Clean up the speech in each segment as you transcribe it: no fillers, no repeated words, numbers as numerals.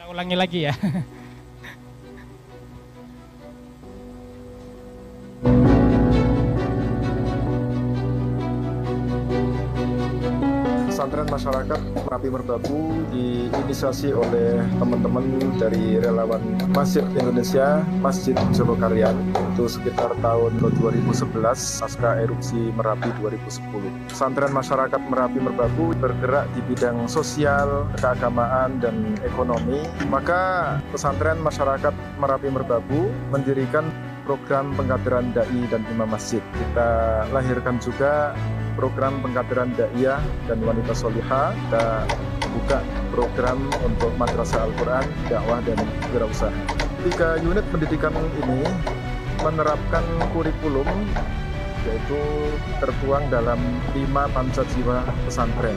ulangi lagi ya. Pesantren Masyarakat Merapi Merbabu diinisiasi oleh teman-teman dari relawan Masjid Indonesia, Masjid Jogokarian, itu sekitar tahun 2011 pasca erupsi Merapi 2010. Pesantren Masyarakat Merapi Merbabu bergerak di bidang sosial, keagamaan, dan ekonomi. Maka Pesantren Masyarakat Merapi Merbabu mendirikan program pengkaderan dai dan imam masjid. Kita lahirkan juga program pengkaderan daiyah dan wanita solihah. Kita buka program untuk madrasah Al-Quran, dakwah, dan wirausaha. 3 unit pendidikan ini menerapkan kurikulum yaitu tertuang dalam 5 pancajiwa pesantren.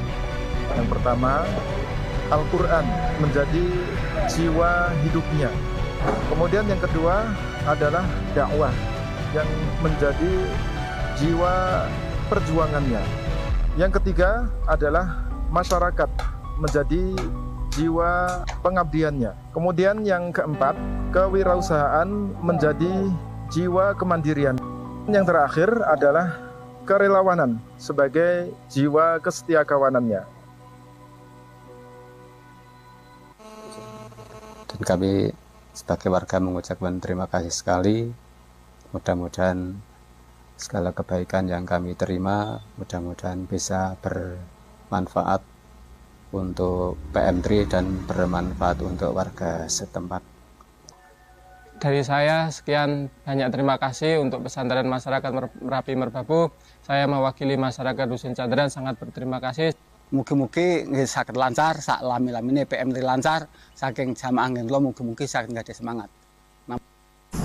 Yang pertama, Al-Quran menjadi jiwa hidupnya. Kemudian yang kedua adalah dakwah yang menjadi jiwa perjuangannya. Yang ketiga adalah masyarakat menjadi jiwa pengabdiannya. Kemudian yang keempat, kewirausahaan menjadi jiwa kemandirian. Yang terakhir adalah kerelawanan sebagai jiwa kesetiakawanannya. Dan kami sebagai warga mengucapkan terima kasih sekali. Mudah-mudahan segala kebaikan yang kami terima mudah-mudahan bisa bermanfaat untuk PM3 dan bermanfaat untuk warga setempat. Dari saya sekian banyak terima kasih untuk Pesantren Masyarakat Merapi Merbabu. Saya mewakili masyarakat Dusun Cadran sangat berterima kasih. Mugi-mugi sakit lancar, sak lami-lamine PM3 lancar, saking jamaah ngenlo mugi-mugi sakit nggak ada semangat.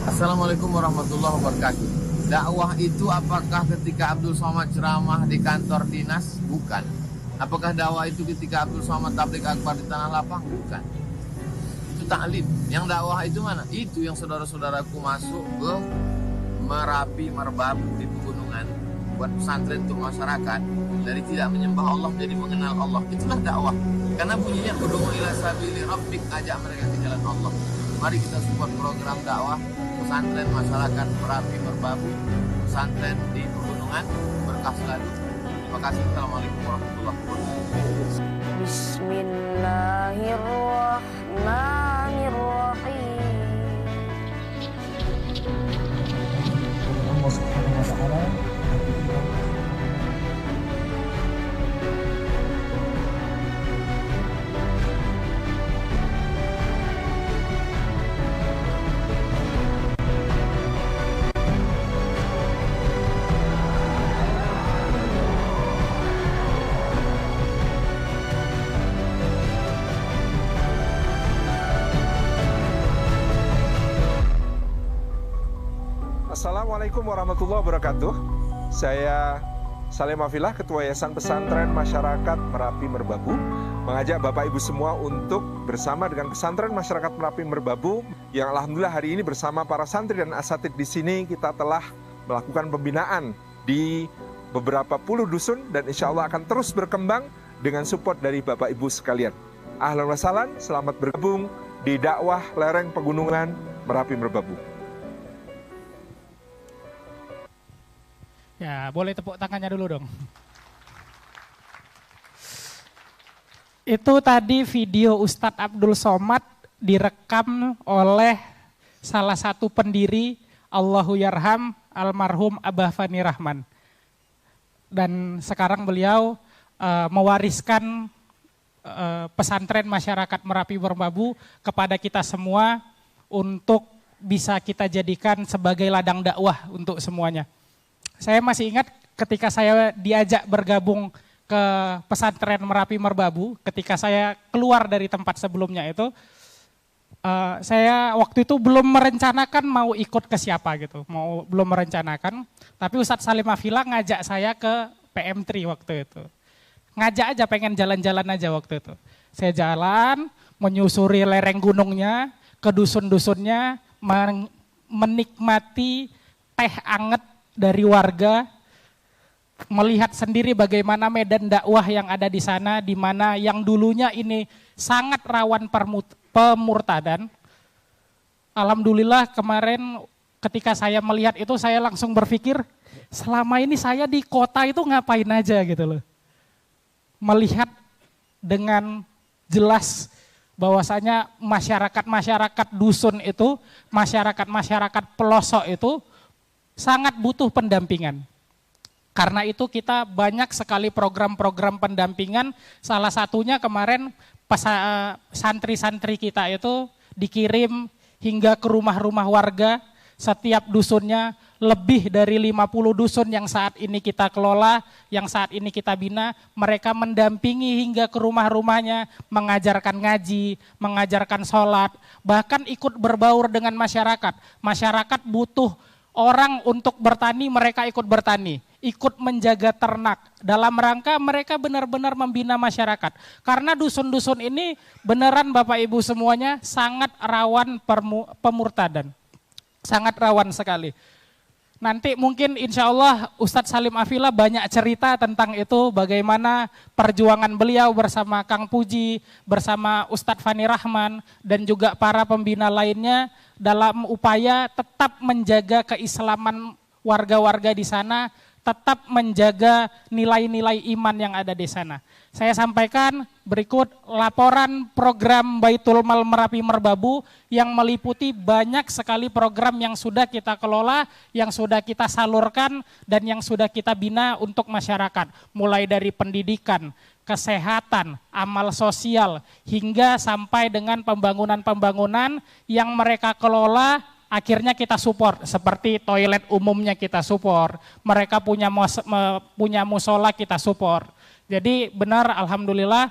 Assalamualaikum warahmatullahi wabarakatuh. Dakwah itu apakah ketika Abdul Somad ceramah di kantor dinas? Bukan. Apakah dakwah itu ketika Abdul Somad tabligh akbar di Tanah Lapang? Bukan. Itu taklim. Yang dakwah itu mana? Itu yang saudara-saudaraku masuk ke Merapi Merbabu di pegunungan, buat pesantren untuk masyarakat, dari tidak menyembah Allah menjadi mengenal Allah. Itulah dakwah. Karena bunyinya ud'u ila sabili rabbik, ajak mereka ke jalan Allah. Mari kita support program dakwah Pesantren Masyarakat Merapi Merbabu, pesantren di pegunungan, berkah selalu. Terima kasih. Assalamualaikum warahmatullahi wabarakatuh. Bismillahirrahmanirrahim. Allah Subhanahu wa Ta'ala. Assalamualaikum warahmatullahi wabarakatuh. Saya Salim Afilah, Ketua Yayasan Pesantren Masyarakat Merapi Merbabu, mengajak Bapak Ibu semua untuk bersama dengan Pesantren Masyarakat Merapi Merbabu yang alhamdulillah hari ini bersama para santri dan asatid di sini kita telah melakukan pembinaan di beberapa puluh dusun dan insya Allah akan terus berkembang dengan support dari Bapak Ibu sekalian. Ahlan wa sahlan, selamat bergabung di dakwah lereng pegunungan Merapi Merbabu. Ya, boleh tepuk tangannya dulu dong. Itu tadi video Ustadz Abdul Somad direkam oleh salah satu pendiri Allahu Yarham almarhum Abah Fani Rahman. Dan sekarang beliau mewariskan pesantren masyarakat Merapi Merbabu kepada kita semua untuk bisa kita jadikan sebagai ladang dakwah untuk semuanya. Saya masih ingat ketika saya diajak bergabung ke pesantren Merapi Merbabu, ketika saya keluar dari tempat sebelumnya itu, saya waktu itu belum merencanakan mau ikut ke siapa gitu, belum merencanakan. Tapi Ustadz Salim Afilah ngajak saya ke PM3 waktu itu. Ngajak aja, pengen jalan-jalan aja waktu itu. Saya jalan, menyusuri lereng gunungnya, ke dusun-dusunnya, menikmati teh anget dari warga, melihat sendiri bagaimana medan dakwah yang ada di sana, di mana yang dulunya ini sangat rawan pemurtadan. Alhamdulillah kemarin ketika saya melihat itu saya langsung berpikir, selama ini saya di kota itu ngapain aja gitu loh. Melihat dengan jelas bahwasanya masyarakat-masyarakat dusun itu, masyarakat-masyarakat pelosok itu sangat butuh pendampingan. Karena itu kita banyak sekali program-program pendampingan, salah satunya kemarin santri-santri kita itu dikirim hingga ke rumah-rumah warga, setiap dusunnya lebih dari 50 dusun yang saat ini kita kelola, yang saat ini kita bina, mereka mendampingi hingga ke rumah-rumahnya, mengajarkan ngaji, mengajarkan sholat, bahkan ikut berbaur dengan masyarakat. Masyarakat butuh orang untuk bertani, mereka ikut bertani, ikut menjaga ternak, dalam rangka mereka benar-benar membina masyarakat. Karena dusun-dusun ini beneran Bapak Ibu semuanya sangat rawan pemurtadan, sangat rawan sekali. Nanti mungkin insya Allah Ustadz Salim Afila banyak cerita tentang itu, bagaimana perjuangan beliau bersama Kang Puji, bersama Ustadz Fani Rahman, dan juga para pembina lainnya dalam upaya tetap menjaga keislaman warga-warga di sana, tetap menjaga nilai-nilai iman yang ada di sana. Saya sampaikan berikut laporan program Baitul Mal Merapi Merbabu yang meliputi banyak sekali program yang sudah kita kelola, yang sudah kita salurkan, dan yang sudah kita bina untuk masyarakat. Mulai dari pendidikan, kesehatan, amal sosial, hingga sampai dengan pembangunan-pembangunan yang mereka kelola, akhirnya kita support, seperti toilet umumnya kita support, mereka punya musola kita support. Jadi benar alhamdulillah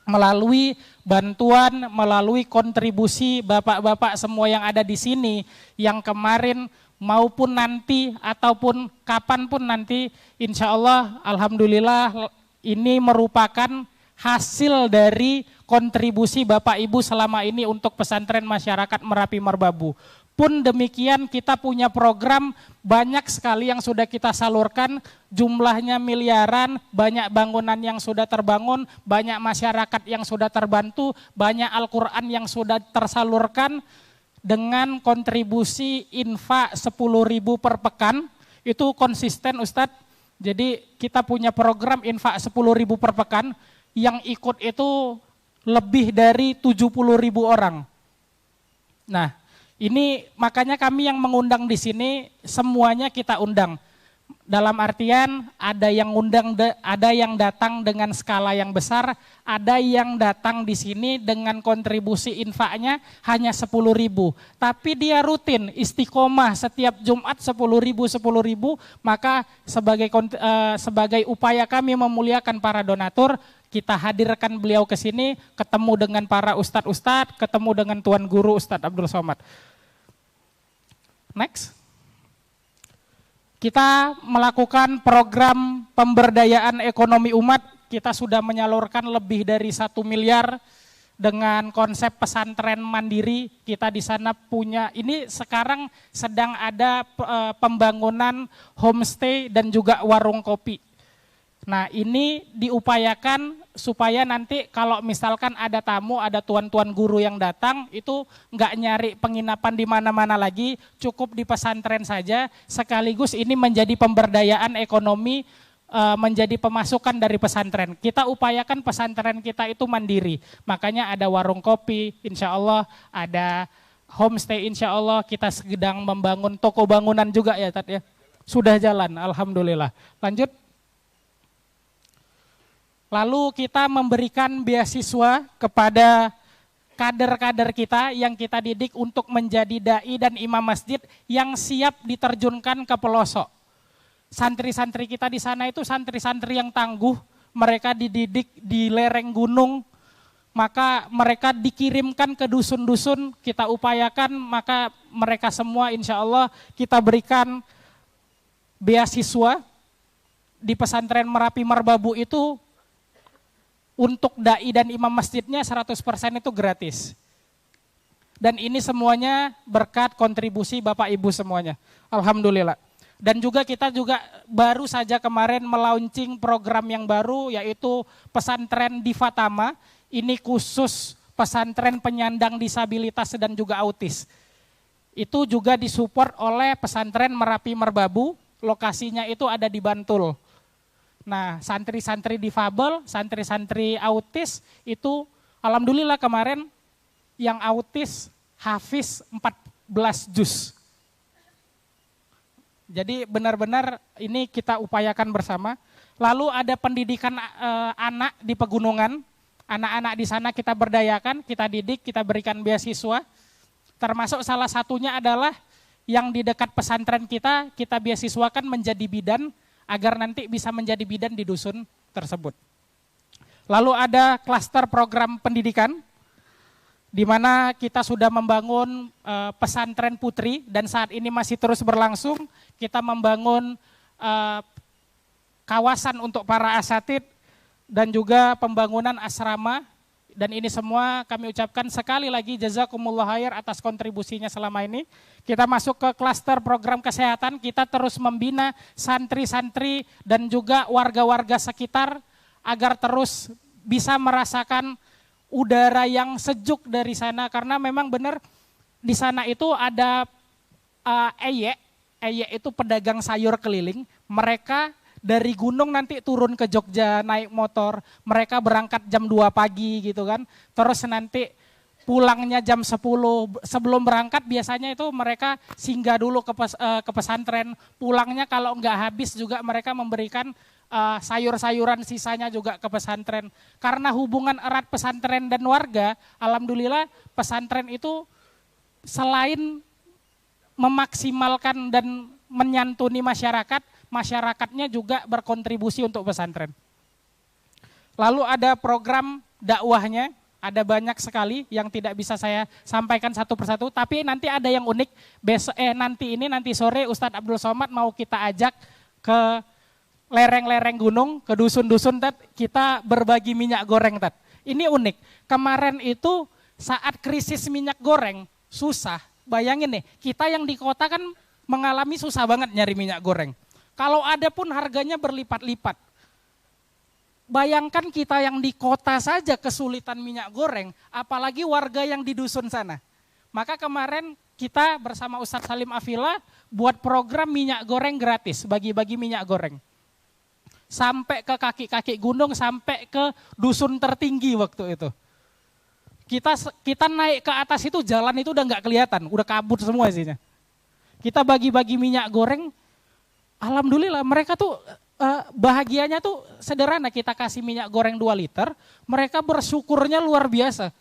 melalui bantuan, melalui kontribusi bapak-bapak semua yang ada di sini, yang kemarin maupun nanti ataupun kapanpun nanti, insya Allah alhamdulillah ini merupakan hasil dari kontribusi Bapak Ibu selama ini untuk pesantren masyarakat Merapi Merbabu. Pun demikian kita punya program banyak sekali yang sudah kita salurkan, jumlahnya miliaran, banyak bangunan yang sudah terbangun, banyak masyarakat yang sudah terbantu, banyak Al-Quran yang sudah tersalurkan dengan kontribusi infak 10.000 per pekan, itu konsisten Ustadz. Jadi kita punya program infak 10.000 per pekan, yang ikut itu lebih dari 70.000 orang. Nah, ini makanya kami yang mengundang di sini semuanya kita undang. Dalam artian ada yang datang dengan skala yang besar, ada yang datang di sini dengan kontribusi infaknya hanya 10.000. Tapi dia rutin istiqomah setiap Jumat 10.000, maka sebagai upaya kami memuliakan para donatur, kita hadirkan beliau ke sini, ketemu dengan para ustadz-ustadz, ketemu dengan Tuan Guru Ustadz Abdul Somad. Next. Kita melakukan program pemberdayaan ekonomi umat, kita sudah menyalurkan lebih dari 1 miliar dengan konsep pesantren mandiri. Kita di sana punya, ini sekarang sedang ada pembangunan homestay dan juga warung kopi. Nah ini diupayakan supaya nanti kalau misalkan ada tamu, ada tuan-tuan guru yang datang, itu nggak nyari penginapan di mana-mana lagi, cukup di pesantren saja, sekaligus ini menjadi pemberdayaan ekonomi, menjadi pemasukan dari pesantren. Kita upayakan pesantren kita itu mandiri, makanya ada warung kopi, insya Allah ada homestay, insya Allah kita sedang membangun toko bangunan juga ya Tat ya, sudah jalan alhamdulillah. Lanjut. Lalu kita memberikan beasiswa kepada kader-kader kita yang kita didik untuk menjadi dai dan imam masjid yang siap diterjunkan ke pelosok. Santri-santri kita di sana itu santri-santri yang tangguh, mereka dididik di lereng gunung, maka mereka dikirimkan ke dusun-dusun, kita upayakan, maka mereka semua insya Allah kita berikan beasiswa di pesantren Merapi Merbabu itu. Untuk dai dan imam masjidnya 100% itu gratis. Dan ini semuanya berkat kontribusi Bapak Ibu semuanya. Alhamdulillah. Dan juga kita juga baru saja kemarin melaunching program yang baru yaitu pesantren di Fatama. Ini khusus pesantren penyandang disabilitas dan juga autis. Itu juga disupport oleh pesantren Merapi Merbabu, lokasinya itu ada di Bantul. Nah, santri-santri difabel, santri-santri autis itu alhamdulillah kemarin yang autis hafiz 14 juz. Jadi benar-benar ini kita upayakan bersama. Lalu ada pendidikan anak di pegunungan. Anak-anak di sana kita berdayakan, kita didik, kita berikan beasiswa. Termasuk salah satunya adalah yang di dekat pesantren kita beasiswakan menjadi bidan agar nanti bisa menjadi bidan di dusun tersebut. Lalu ada klaster program pendidikan di mana kita sudah membangun pesantren putri dan saat ini masih terus berlangsung. Kita membangun kawasan untuk para asatid dan juga pembangunan asrama. Dan ini semua kami ucapkan sekali lagi jazakumullah khair atas kontribusinya selama ini. Kita masuk ke klaster program kesehatan, kita terus membina santri-santri dan juga warga-warga sekitar agar terus bisa merasakan udara yang sejuk dari sana. Karena memang benar di sana itu ada Eyek itu pedagang sayur keliling, mereka dari gunung nanti turun ke Jogja naik motor, mereka berangkat jam 2 pagi gitu kan, terus nanti pulangnya jam 10, sebelum berangkat biasanya itu mereka singgah dulu ke pesantren, pulangnya kalau enggak habis juga mereka memberikan sayur-sayuran sisanya juga ke pesantren. Karena hubungan erat pesantren dan warga, alhamdulillah pesantren itu selain memaksimalkan dan menyantuni masyarakat, masyarakatnya juga berkontribusi untuk pesantren. Lalu ada program dakwahnya, ada banyak sekali yang tidak bisa saya sampaikan satu persatu, tapi nanti ada yang unik. Nanti sore Ustadz Abdul Somad mau kita ajak ke lereng-lereng gunung, ke dusun-dusun, kita berbagi minyak goreng. Ini unik, kemarin itu saat krisis minyak goreng susah, bayangin nih, kita yang di kota kan mengalami susah banget nyari minyak goreng. Kalau ada pun harganya berlipat-lipat. Bayangkan kita yang di kota saja kesulitan minyak goreng, apalagi warga yang di dusun sana. Maka kemarin kita bersama Ustadz Salim Afila buat program minyak goreng gratis, bagi-bagi minyak goreng. Sampai ke kaki-kaki gunung, sampai ke dusun tertinggi waktu itu. Kita naik ke atas itu jalan itu udah nggak kelihatan, udah kabut semua isinya. Kita bagi-bagi minyak goreng, alhamdulillah mereka tuh bahagianya tuh sederhana, kita kasih minyak goreng 2 liter, mereka bersyukurnya luar biasa.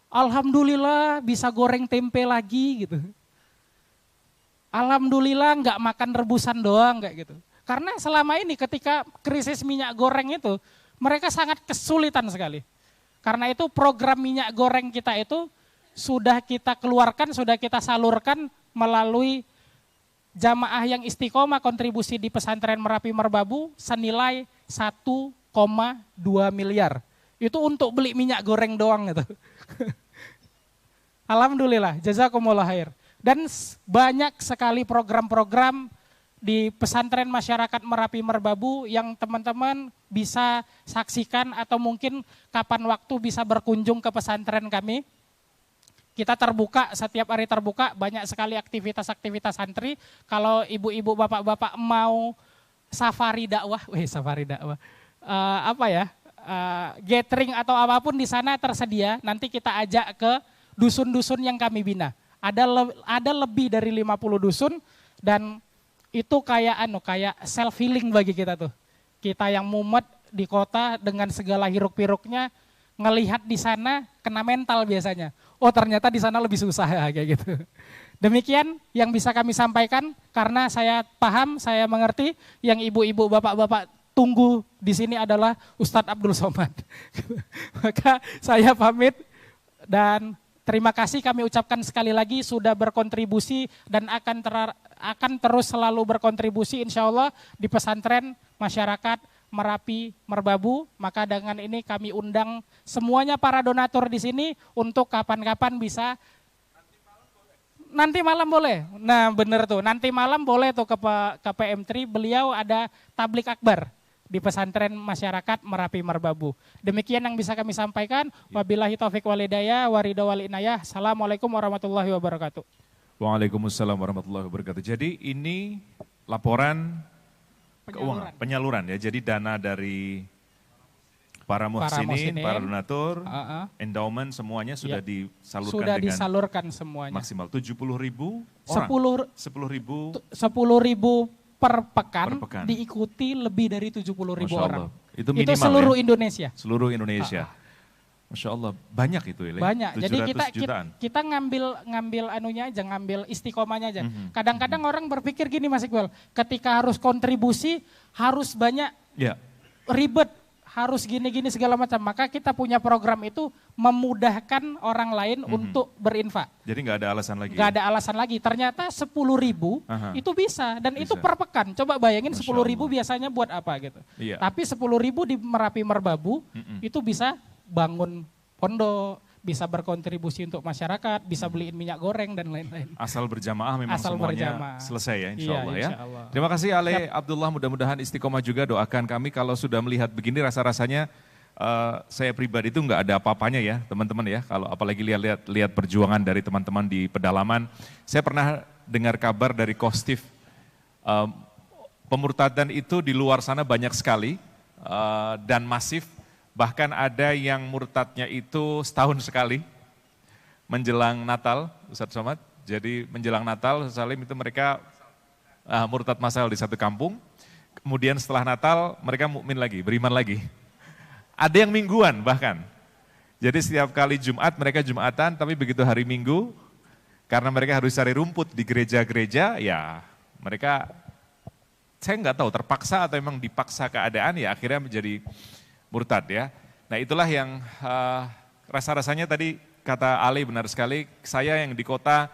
Alhamdulillah bisa goreng tempe lagi gitu. Alhamdulillah nggak makan rebusan doang kayak gitu. Karena selama ini ketika krisis minyak goreng itu mereka sangat kesulitan sekali. Karena itu program minyak goreng kita itu sudah kita keluarkan, sudah kita salurkan melalui jamaah yang istiqomah kontribusi di pesantren Merapi Merbabu senilai 1,2 miliar. Itu untuk beli minyak goreng doang gitu. Alhamdulillah, jazakumullah khair. Dan banyak sekali program-program di pesantren masyarakat Merapi Merbabu yang teman-teman bisa saksikan atau mungkin kapan waktu bisa berkunjung ke pesantren kami. Kita terbuka, setiap hari terbuka, banyak sekali aktivitas-aktivitas santri. Kalau ibu-ibu, bapak-bapak mau safari dakwah, gathering atau apapun di sana tersedia. Nanti kita ajak ke dusun-dusun yang kami bina. Ada lebih dari 50 dusun dan itu kayak self healing bagi kita tuh. Kita yang mumet di kota dengan segala hiruk-pikuknya, ngelihat di sana kena mental biasanya. Oh ternyata di sana lebih susah ya kayak gitu. Demikian yang bisa kami sampaikan karena saya paham, saya mengerti yang ibu-ibu, bapak-bapak tunggu di sini adalah Ustadz Abdul Somad. Maka saya pamit dan terima kasih kami ucapkan sekali lagi sudah berkontribusi dan akan terus selalu berkontribusi insya Allah di pesantren masyarakat Merapi Merbabu. Maka dengan ini kami undang semuanya para donatur di sini untuk kapan-kapan bisa nanti malam boleh. Nah bener tuh, nanti malam boleh tuh ke PM3, beliau ada tablik akbar di pesantren masyarakat Merapi Merbabu. Demikian yang bisa kami sampaikan. Wabillahi taufik walhidayah, waridho wal inayah. Assalamualaikum warahmatullahi wabarakatuh. Waalaikumsalam warahmatullahi wabarakatuh. Jadi ini laporan keuangan, penyaluran ya. Jadi dana dari para muhsinin, para donatur, endowment semuanya sudah disalurkan sudah disalurkan semuanya. Maksimal 70.000 orang. 10.000 per pekan diikuti lebih dari 70.000 orang. Itu minimal, itu seluruh ya? Indonesia. Seluruh Indonesia. Masya Allah, banyak itu ya. Banyak. Jadi kita ngambil anunya aja, ngambil istiqomahnya aja. Kadang-kadang orang berpikir gini Mas Iqbal, ketika harus kontribusi harus banyak, ribet, harus gini-gini segala macam. Maka kita punya program itu memudahkan orang lain untuk berinfak. Jadi nggak ada alasan lagi. Nggak ada alasan lagi. Ternyata 10.000 itu bisa dan itu per pekan. Coba bayangin 10.000 biasanya buat apa gitu. Iya. Tapi 10.000 di Merapi Merbabu itu bisa bangun pondok, bisa berkontribusi untuk masyarakat, bisa beliin minyak goreng dan lain-lain. Asal berjamaah memang semuanya selesai ya, insya Allah ya. Allah. Terima kasih Ale Abdullah, mudah-mudahan istiqomah juga, doakan kami kalau sudah melihat begini rasa-rasanya saya pribadi itu nggak ada apa-apanya ya teman-teman ya, kalau apalagi lihat perjuangan dari teman-teman di pedalaman. Saya pernah dengar kabar dari Kostif, pemurtadan itu di luar sana banyak sekali dan masif. Bahkan ada yang murtadnya itu setahun sekali menjelang Natal, Ustadz Somad. Jadi menjelang Natal, Ustadz Salim itu mereka murtad massal di satu kampung. Kemudian setelah Natal mereka mukmin lagi, beriman lagi. Ada yang mingguan bahkan. Jadi setiap kali Jumat mereka Jumatan, tapi begitu hari Minggu, karena mereka harus cari rumput di gereja-gereja, ya mereka, saya nggak tahu terpaksa atau memang dipaksa keadaan, ya akhirnya menjadi murtad ya. Nah itulah yang rasa-rasanya tadi kata Ali benar sekali, saya yang di kota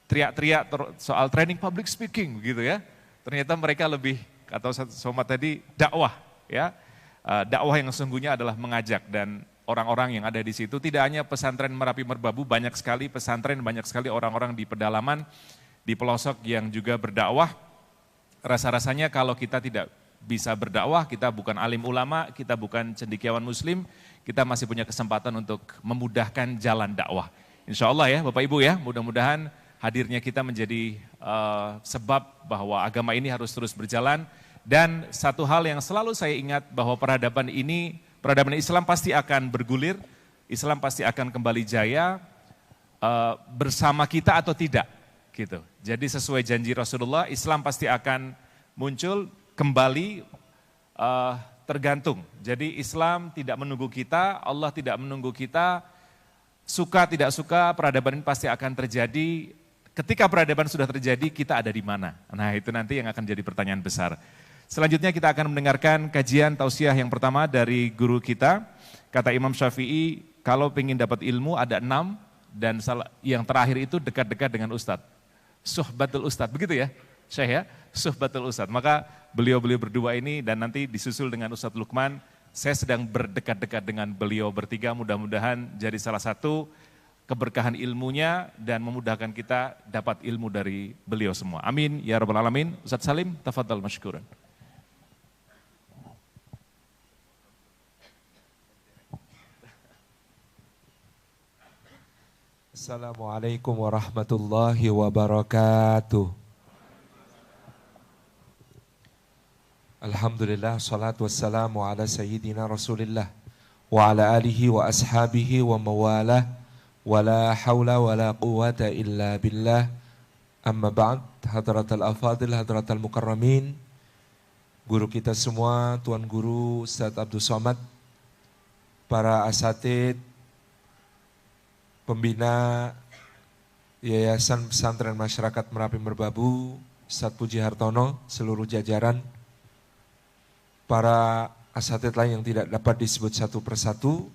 teriak-teriak soal training public speaking gitu ya. Ternyata mereka lebih, kata Ustadz Somad tadi, dakwah ya. Dakwah yang sesungguhnya adalah mengajak, dan orang-orang yang ada di situ tidak hanya pesantren Merapi Merbabu, banyak sekali pesantren, banyak sekali orang-orang di pedalaman, di pelosok yang juga berdakwah. Rasa-rasanya kalau kita tidak bisa berdakwah, kita bukan alim ulama, kita bukan cendekiawan muslim, kita masih punya kesempatan untuk memudahkan jalan dakwah. Insya Allah ya Bapak Ibu ya, mudah-mudahan hadirnya kita menjadi sebab bahwa agama ini harus terus berjalan. Dan satu hal yang selalu saya ingat bahwa peradaban Islam pasti akan bergulir, Islam pasti akan kembali jaya bersama kita atau tidak. Gitu. Jadi sesuai janji Rasulullah, Islam pasti akan muncul kembali, tergantung. Jadi Islam tidak menunggu kita, Allah tidak menunggu kita, suka tidak suka peradaban ini pasti akan terjadi. Ketika peradaban sudah terjadi, kita ada di mana? Nah itu nanti yang akan jadi pertanyaan besar. Selanjutnya kita akan mendengarkan kajian tausiah yang pertama dari guru kita. Kata Imam Syafi'i, kalau ingin dapat ilmu ada 6, dan yang terakhir itu dekat-dekat dengan Ustadz. Suhbatul Ustadz, begitu ya Syekh ya? Suhbatul Ustadz. Maka beliau-beliau berdua ini dan nanti disusul dengan Ustadz Lukman. Saya sedang berdekat-dekat dengan beliau bertiga, mudah-mudahan jadi salah satu keberkahan ilmunya dan memudahkan kita dapat ilmu dari beliau semua. Amin ya rabbal alamin. Ustadz Salim, tafadhal masykuran. Assalamualaikum warahmatullahi wabarakatuh. Alhamdulillah, salatu wassalamu ala sayyidina Rasulillah wa ala alihi wa ashabihi wa mawalah wa la hawla wa la quwata illa billah. Amma ba'd, hadratal afadil, hadratal mukarramin, guru kita semua, Tuan Guru Ustadz Abdul Somad, para asatid, pembina Yayasan Pesantren Masyarakat Merapi Merbabu, Ustadz Puji Hartono, seluruh jajaran, para asatid lain yang tidak dapat disebut satu persatu,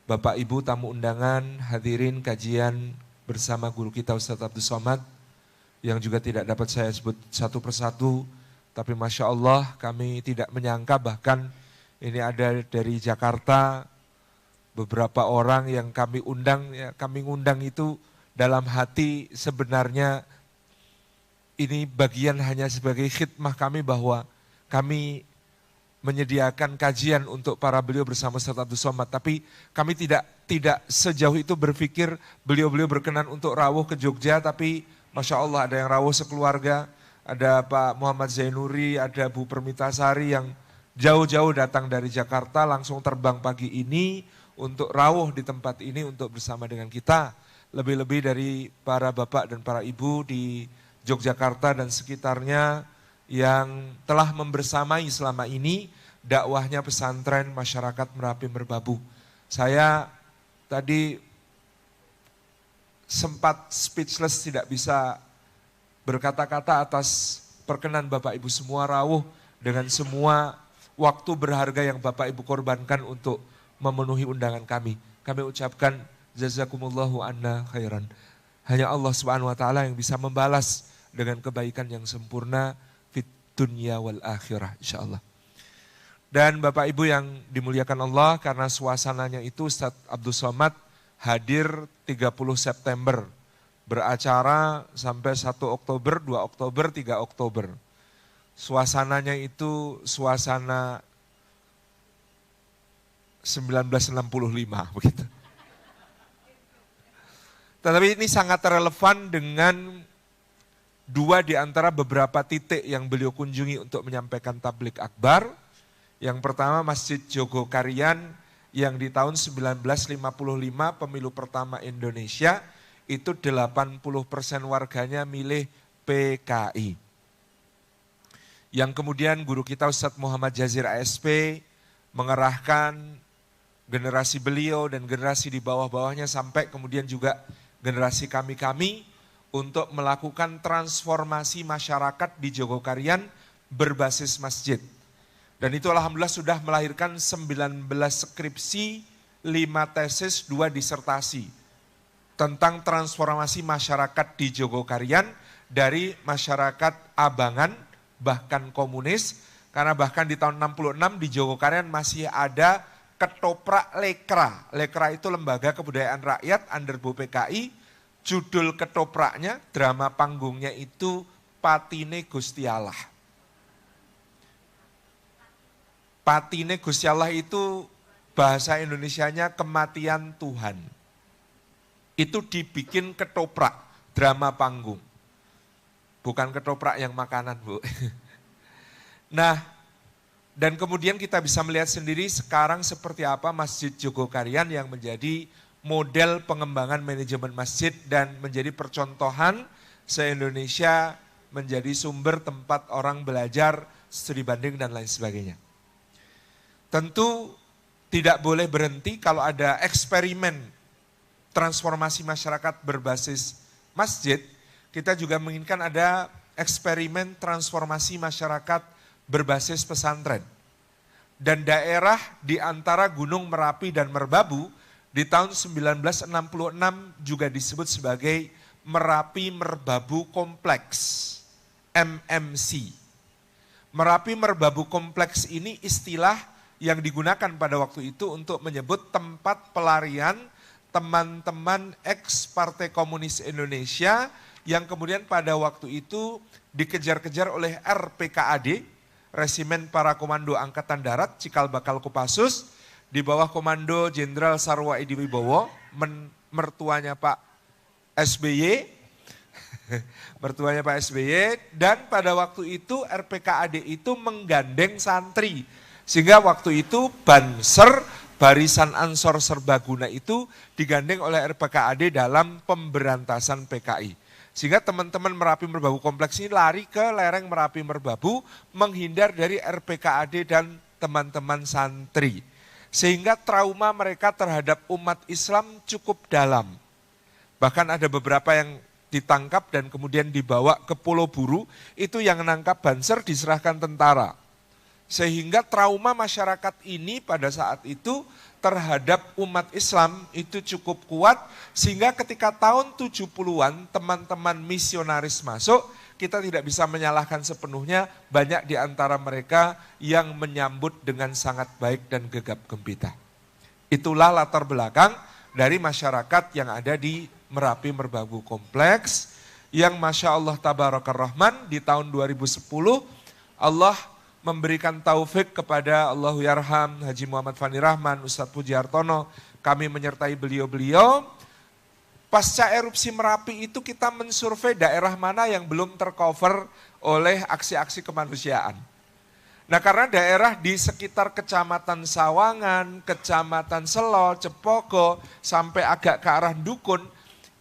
Bapak Ibu tamu undangan, hadirin kajian bersama guru kita Ustadz Abdul Somad, yang juga tidak dapat saya sebut satu persatu, tapi Masya Allah kami tidak menyangka bahkan ini ada dari Jakarta, beberapa orang yang kami undang, ya kami ngundang itu dalam hati sebenarnya ini bagian hanya sebagai khidmah kami bahwa kami menyediakan kajian untuk para beliau bersama Ustaz Abdul Somad. Tapi kami tidak sejauh itu berpikir beliau-beliau berkenan untuk rawuh ke Jogja, tapi Masya Allah ada yang rawuh sekeluarga, ada Pak Muhammad Zainuri, ada Bu Permitasari yang jauh-jauh datang dari Jakarta langsung terbang pagi ini untuk rawuh di tempat ini untuk bersama dengan kita. Lebih-lebih dari para bapak dan para ibu di Yogyakarta dan sekitarnya yang telah membersamai selama ini dakwahnya pesantren masyarakat Merapi Merbabu. Saya tadi sempat speechless, tidak bisa berkata-kata atas perkenan Bapak Ibu semua rawuh dengan semua waktu berharga yang Bapak Ibu korbankan untuk memenuhi undangan kami. Kami ucapkan jazakumullahu anna khairan. Hanya Allah Subhanahu wa taala yang bisa membalas dengan kebaikan yang sempurna fit dunya wal akhirah insyaallah. Dan Bapak Ibu yang dimuliakan Allah, karena suasananya itu Ustaz Abdul Somad hadir 30 September, beracara sampai 1 Oktober, 2 Oktober, 3 Oktober. Suasananya itu suasana 1965 begitu. Tetapi ini sangat relevan dengan dua di antara beberapa titik yang beliau kunjungi untuk menyampaikan tabligh akbar. Yang pertama Masjid Jogokarian yang di tahun 1955 pemilu pertama Indonesia itu 80% warganya milih PKI. Yang kemudian guru kita Ustadz Muhammad Jazir ASP mengerahkan generasi beliau dan generasi di bawah-bawahnya sampai kemudian juga generasi kami-kami untuk melakukan transformasi masyarakat di Jogokarian berbasis masjid. Dan itu alhamdulillah sudah melahirkan 19 skripsi, 5 tesis, 2 disertasi tentang transformasi masyarakat di Jogokarian dari masyarakat abangan bahkan komunis, karena bahkan di tahun 66 di Jogokarian masih ada ketoprak lekra. Lekra itu lembaga kebudayaan rakyat Underbo PKI. Judul ketopraknya, drama panggungnya itu Patine Gusti Allah. Patine Gusti Allah itu bahasa Indonesianya kematian Tuhan. Itu dibikin ketoprak, drama panggung. Bukan ketoprak yang makanan, Bu. Nah, dan kemudian kita bisa melihat sendiri sekarang seperti apa Masjid Jogokarian yang menjadi model pengembangan manajemen masjid dan menjadi percontohan se-Indonesia, menjadi sumber tempat orang belajar, studi banding dan lain sebagainya. Tentu tidak boleh berhenti kalau ada eksperimen transformasi masyarakat berbasis masjid, kita juga menginginkan ada eksperimen transformasi masyarakat berbasis pesantren. Dan daerah di antara Gunung Merapi dan Merbabu di tahun 1966 juga disebut sebagai Merapi Merbabu Kompleks, MMC. Merapi Merbabu Kompleks ini istilah yang digunakan pada waktu itu untuk menyebut tempat pelarian teman-teman ex Partai Komunis Indonesia yang kemudian pada waktu itu dikejar-kejar oleh RPKAD, Resimen Para Komando Angkatan Darat, Cikal Bakal Kopassus, di bawah komando Jenderal Sarwo Edi Wibowo, mertuanya Pak SBY, mertuanya Pak SBY, dan pada waktu itu RPKAD itu menggandeng santri. Sehingga waktu itu Banser, Barisan Ansor Serbaguna itu digandeng oleh RPKAD dalam pemberantasan PKI. Sehingga teman-teman Merapi Merbabu Kompleks ini lari ke lereng Merapi Merbabu menghindar dari RPKAD dan teman-teman santri. Sehingga trauma mereka terhadap umat Islam cukup dalam. Bahkan ada beberapa yang ditangkap dan kemudian dibawa ke Pulau Buru, itu yang nangkap Banser diserahkan tentara. Sehingga trauma masyarakat ini pada saat itu terhadap umat Islam itu cukup kuat, sehingga ketika tahun 70-an teman-teman misionaris masuk, kita tidak bisa menyalahkan sepenuhnya, banyak di antara mereka yang menyambut dengan sangat baik dan gegap gempita. Itulah latar belakang dari masyarakat yang ada di Merapi Merbabu Kompleks yang Masya Allah Tabarakar Rahman di tahun 2010 Allah memberikan taufik kepada Allahyarham Haji Muhammad Fani Rahman, Ustadz Puji Hartono, kami menyertai beliau-beliau. Pasca erupsi Merapi itu kita mensurvei daerah mana yang belum tercover oleh aksi-aksi kemanusiaan. Nah karena daerah di sekitar Kecamatan Sawangan, Kecamatan Selo, Cepogo, sampai agak ke arah Dukun,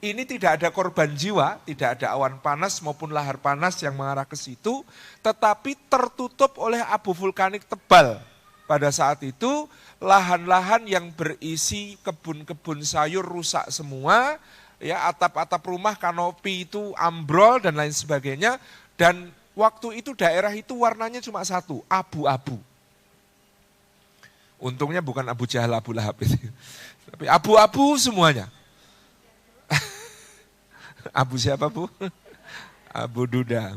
ini tidak ada korban jiwa, tidak ada awan panas maupun lahar panas yang mengarah ke situ, tetapi tertutup oleh abu vulkanik tebal. Pada saat itu lahan-lahan yang berisi kebun-kebun sayur rusak semua, ya atap-atap rumah, kanopi itu ambrol dan lain sebagainya. Dan waktu itu daerah itu warnanya cuma satu, abu-abu. Untungnya bukan Abu Jahal, Abu Lahab itu, tapi abu-abu semuanya. Abu siapa Bu? Abu Duda.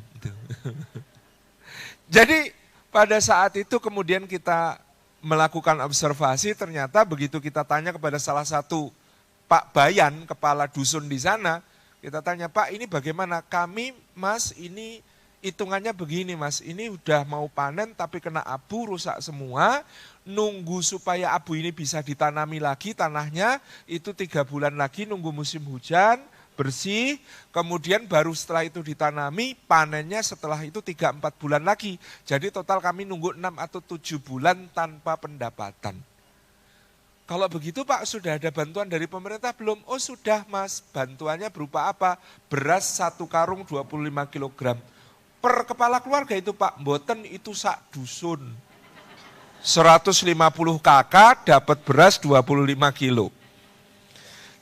Jadi pada saat itu kemudian kita melakukan observasi, ternyata begitu kita tanya kepada salah satu Pak Bayan, kepala dusun di sana, kita tanya, Pak ini bagaimana? Kami Mas ini hitungannya begini Mas, ini udah mau panen tapi kena abu rusak semua, nunggu supaya abu ini bisa ditanami lagi tanahnya, itu 3 bulan lagi nunggu musim hujan, bersih, kemudian baru setelah itu ditanami, panennya setelah itu 3-4 bulan lagi. Jadi total kami nunggu 6 atau 7 bulan tanpa pendapatan. Kalau begitu Pak, sudah ada bantuan dari pemerintah belum? Oh sudah Mas, bantuannya berupa apa? Beras 1 karung 25 kg. Per kepala keluarga itu Pak, mboten itu sak dusun. 150 kakak dapat beras 25 kilo.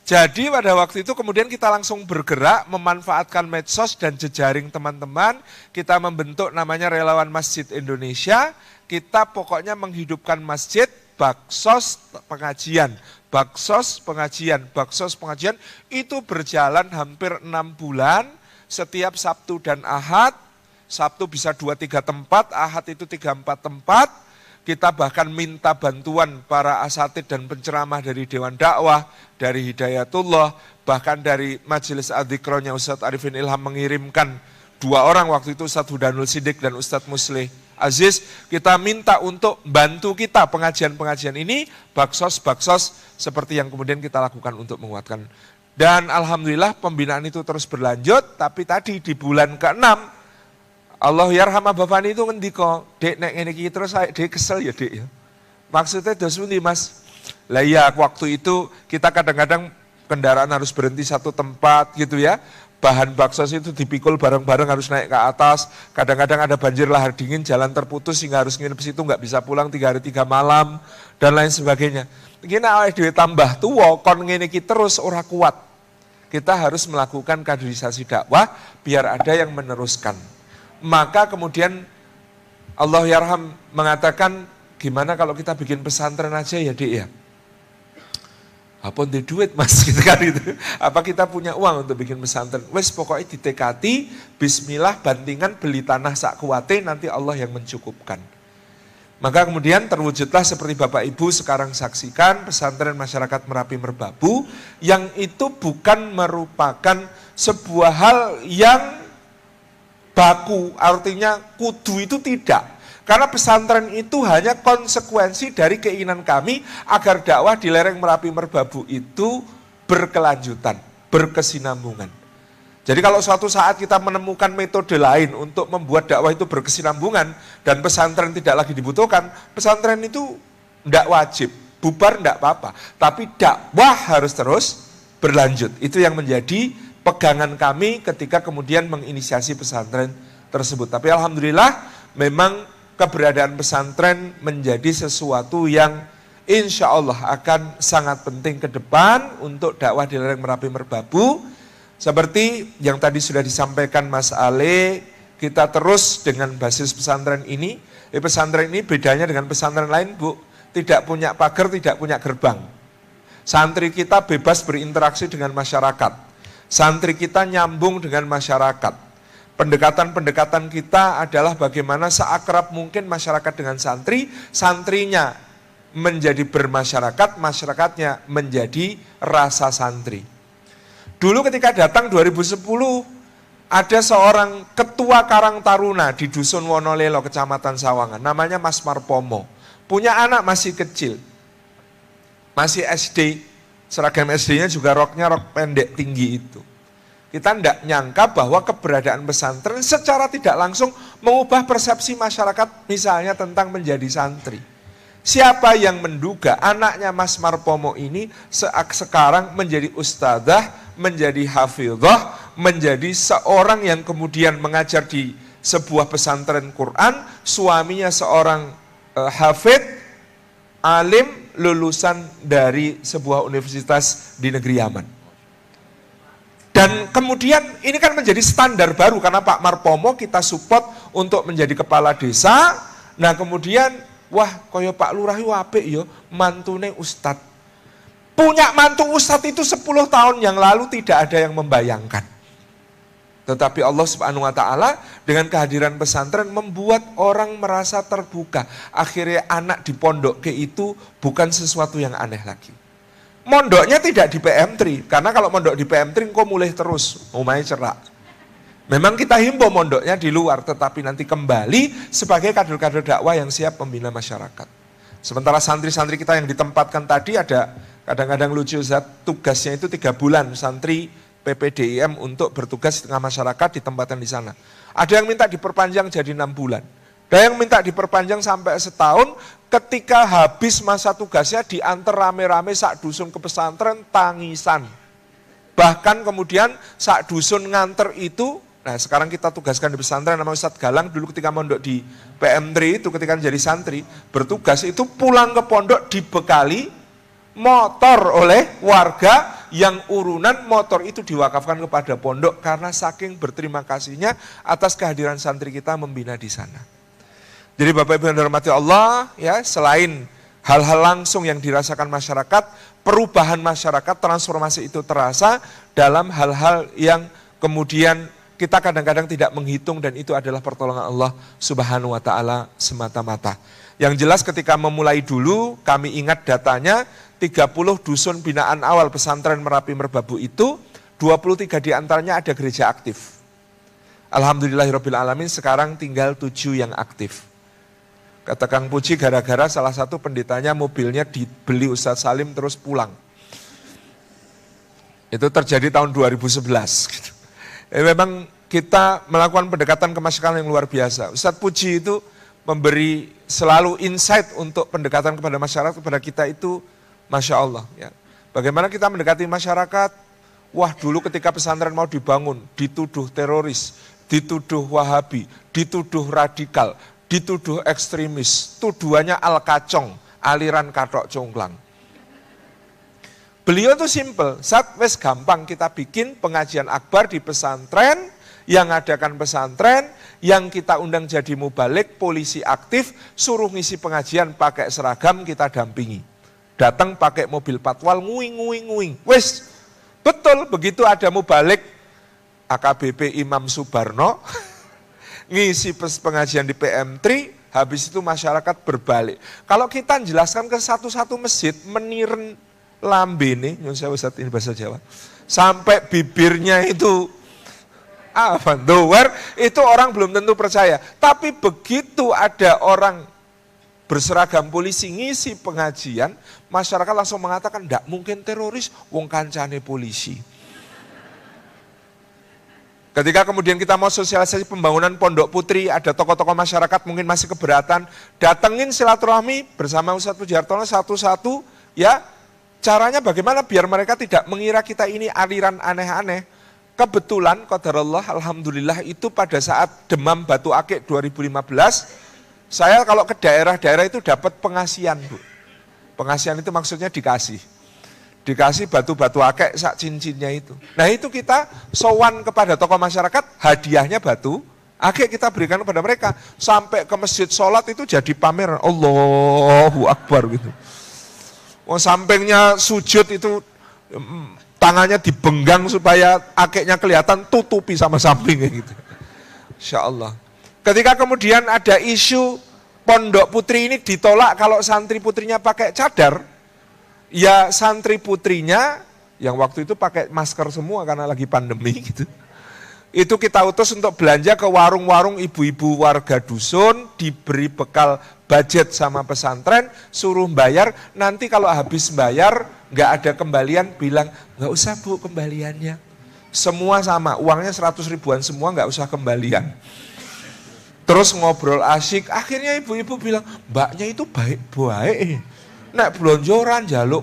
Jadi pada waktu itu kemudian kita langsung bergerak memanfaatkan medsos dan jejaring teman-teman. Kita membentuk namanya Relawan Masjid Indonesia. Kita pokoknya menghidupkan masjid, baksos pengajian. Baksos pengajian, baksos pengajian itu berjalan hampir 6 bulan. Setiap Sabtu dan Ahad. Sabtu bisa 2-3 tempat, Ahad itu 3-4 tempat. Kita bahkan minta bantuan para asatid dan penceramah dari Dewan Dakwah, dari Hidayatullah, bahkan dari Majelis Adzikronya Ustadz Arifin Ilham mengirimkan 2 orang waktu itu, Ustadz Hudanul Sidik dan Ustadz Muslih Aziz. Kita minta untuk bantu kita pengajian-pengajian ini, baksos-baksos seperti yang kemudian kita lakukan untuk menguatkan. Dan Alhamdulillah pembinaan itu terus berlanjut, tapi tadi di bulan ke-6, Allahyarham Abah Fani itu ngendiko, Dek nek ngene iki terus saya Dek kesel ya Dek ya. Maksudnya dos pundi Mas? Lah iya waktu itu kita kadang-kadang kendaraan harus berhenti satu tempat gitu ya. Bahan baksos itu dipikul bareng-bareng harus naik ke atas. Kadang-kadang ada banjir lahar dingin, jalan terputus sehingga harus nginep situ nggak bisa pulang 3 hari 3 malam dan lain sebagainya. Iki nek awake dhewe tambah tuwa kon ngene iki terus ora kuat. Kita harus melakukan kaderisasi dakwah biar ada yang meneruskan. Maka kemudian Allahyarham mengatakan, gimana kalau kita bikin pesantren aja ya Dik ya? Apa di duit Mas gitu kan itu. Apa kita punya uang untuk bikin pesantren? Wes pokoknya ditekati, bismillah bantingan beli tanah sak kuwate, nanti Allah yang mencukupkan. Maka kemudian terwujudlah seperti Bapak Ibu sekarang saksikan pesantren masyarakat Merapi Merbabu, yang itu bukan merupakan sebuah hal yang baku, artinya kudu itu tidak. Karena pesantren itu hanya konsekuensi dari keinginan kami agar dakwah di lereng Merapi Merbabu itu berkelanjutan, berkesinambungan. Jadi kalau suatu saat kita menemukan metode lain untuk membuat dakwah itu berkesinambungan dan pesantren tidak lagi dibutuhkan, pesantren itu tidak wajib, bubar tidak apa-apa. Tapi dakwah harus terus berlanjut. Itu yang menjadi pegangan kami ketika kemudian menginisiasi pesantren tersebut. Tapi Alhamdulillah memang keberadaan pesantren menjadi sesuatu yang insya Allah akan sangat penting ke depan untuk dakwah di lereng Merapi Merbabu. Seperti yang tadi sudah disampaikan Mas Ale, kita terus dengan basis pesantren ini. Pesantren ini bedanya dengan pesantren lain Bu, tidak punya pagar, tidak punya gerbang. Santri kita bebas berinteraksi dengan masyarakat. Santri kita nyambung dengan masyarakat. Pendekatan-pendekatan kita adalah bagaimana seakrab mungkin masyarakat dengan santri, santrinya menjadi bermasyarakat, masyarakatnya menjadi rasa santri. Dulu ketika datang 2010, ada seorang ketua Karang Taruna di Dusun Wonolelo, Kecamatan Sawangan, namanya Mas Marpomo. Punya anak masih kecil, masih SD, seragam SD-nya juga roknya rok pendek tinggi itu. Kita tidak nyangka bahwa keberadaan pesantren secara tidak langsung mengubah persepsi masyarakat misalnya tentang menjadi santri. Siapa yang menduga anaknya Mas Marpomo ini sekarang menjadi ustadzah, menjadi hafidhah, menjadi seorang yang kemudian mengajar di sebuah pesantren Quran, suaminya seorang hafidh, alim, lulusan dari sebuah universitas di negeri Yaman. Dan kemudian ini kan menjadi standar baru karena Pak Marpomo kita support untuk menjadi kepala desa. Nah kemudian, wah koyo Pak Lurah itu apik yo, mantune ustad. Punya mantu ustad itu 10 tahun yang lalu tidak ada yang membayangkan. Tetapi Allah Subhanahu wa taala dengan kehadiran pesantren membuat orang merasa terbuka. Akhirnya anak di pondok ke itu bukan sesuatu yang aneh lagi. Mondoknya tidak di PM3, karena kalau mondok di PM3 kok mulai terus, umai cerak. Memang kita himbau mondoknya di luar, tetapi nanti kembali sebagai kader-kader dakwah yang siap membina masyarakat. Sementara santri-santri kita yang ditempatkan tadi ada kadang-kadang lucu, tugasnya itu 3 bulan santri PPDIM untuk bertugas di tengah masyarakat ditempatkan di sana. Ada yang minta diperpanjang jadi 6 bulan. Ada yang minta diperpanjang sampai setahun, ketika habis masa tugasnya diantar rame-rame sak dusun ke pesantren tangisan. Bahkan kemudian sak dusun nganter itu, nah sekarang kita tugaskan di pesantren nama Ustadz Galang, dulu ketika mondok di PM3 itu ketika jadi santri, bertugas itu pulang ke pondok dibekali motor oleh warga yang urunan motor itu diwakafkan kepada pondok karena saking berterima kasihnya atas kehadiran santri kita membina di sana. Jadi Bapak Ibu yang dirahmati Allah, ya, selain hal-hal langsung yang dirasakan masyarakat, perubahan masyarakat, transformasi itu terasa dalam hal-hal yang kemudian kita kadang-kadang tidak menghitung dan itu adalah pertolongan Allah Subhanahu wa taala semata-mata. Yang jelas ketika memulai dulu, kami ingat datanya 30 dusun binaan awal pesantren Merapi Merbabu itu 23 diantaranya ada gereja aktif. Alhamdulillahirabbil alamin sekarang tinggal 7 yang aktif. Kata Kang Puji gara-gara salah satu pendetanya mobilnya dibeli Ustadz Salim terus pulang. Itu terjadi tahun 2011. Memang kita melakukan pendekatan ke masyarakat yang luar biasa. Ustadz Puji itu memberi selalu insight untuk pendekatan kepada masyarakat, kepada kita itu Masya Allah. Ya. Bagaimana kita mendekati masyarakat? Wah dulu ketika pesantren mau dibangun, dituduh teroris, dituduh wahabi, dituduh radikal, dituduh ekstremis, tuduhannya al-kacong, aliran katok congklang. Beliau tuh simple, saat wes gampang kita bikin pengajian akbar di pesantren, yang adakan pesantren, yang kita undang jadi mubalik, polisi aktif, suruh ngisi pengajian pakai seragam, kita dampingi. Datang pakai mobil patwal, nguing. Wes, betul begitu ada mubalik, AKBP Imam Subarno, ngisi pengajian di PM3, habis itu masyarakat berbalik. Kalau kita jelaskan ke satu-satu masjid, meniren lambene, saya Ustadz ini bahasa Jawa, sampai bibirnya itu doer, itu orang belum tentu percaya. Tapi begitu ada orang berseragam polisi ngisi pengajian, masyarakat langsung mengatakan, ndak mungkin teroris, wong kancane polisi. Ketika kemudian kita mau sosialisasi pembangunan Pondok Putri, ada tokoh-tokoh masyarakat mungkin masih keberatan, datengin silaturahmi bersama Ustadz Pujiartono satu-satu, ya caranya bagaimana biar mereka tidak mengira kita ini aliran aneh-aneh. Kebetulan, qadarullah, alhamdulillah itu pada saat demam Batu Akik 2015, saya kalau ke daerah-daerah itu dapat pengasihan, Bu. Pengasihan itu maksudnya dikasih batu-batu akik sak cincinnya itu. Nah itu kita sowan kepada tokoh masyarakat, hadiahnya batu akik kita berikan kepada mereka. Sampai ke masjid sholat itu jadi pameran, Allahu Akbar gitu. Oh, sampingnya sujud itu tangannya dibenggang supaya akiknya kelihatan, tutupi sama sampingnya gitu. Insya Allah. Ketika kemudian ada isu Pondok Putri ini ditolak kalau santri putrinya pakai cadar, ya santri putrinya yang waktu itu pakai masker semua karena lagi pandemi gitu. Itu kita utus untuk belanja ke warung-warung ibu-ibu warga dusun, diberi bekal budget sama pesantren, suruh bayar, nanti kalau habis bayar nggak ada kembalian, bilang nggak usah Bu kembaliannya. Semua sama, uangnya 100 ribuan semua nggak usah kembalian. Terus ngobrol asyik, akhirnya ibu-ibu bilang, mbaknya itu baik-baik. Nek blonjoran jaluk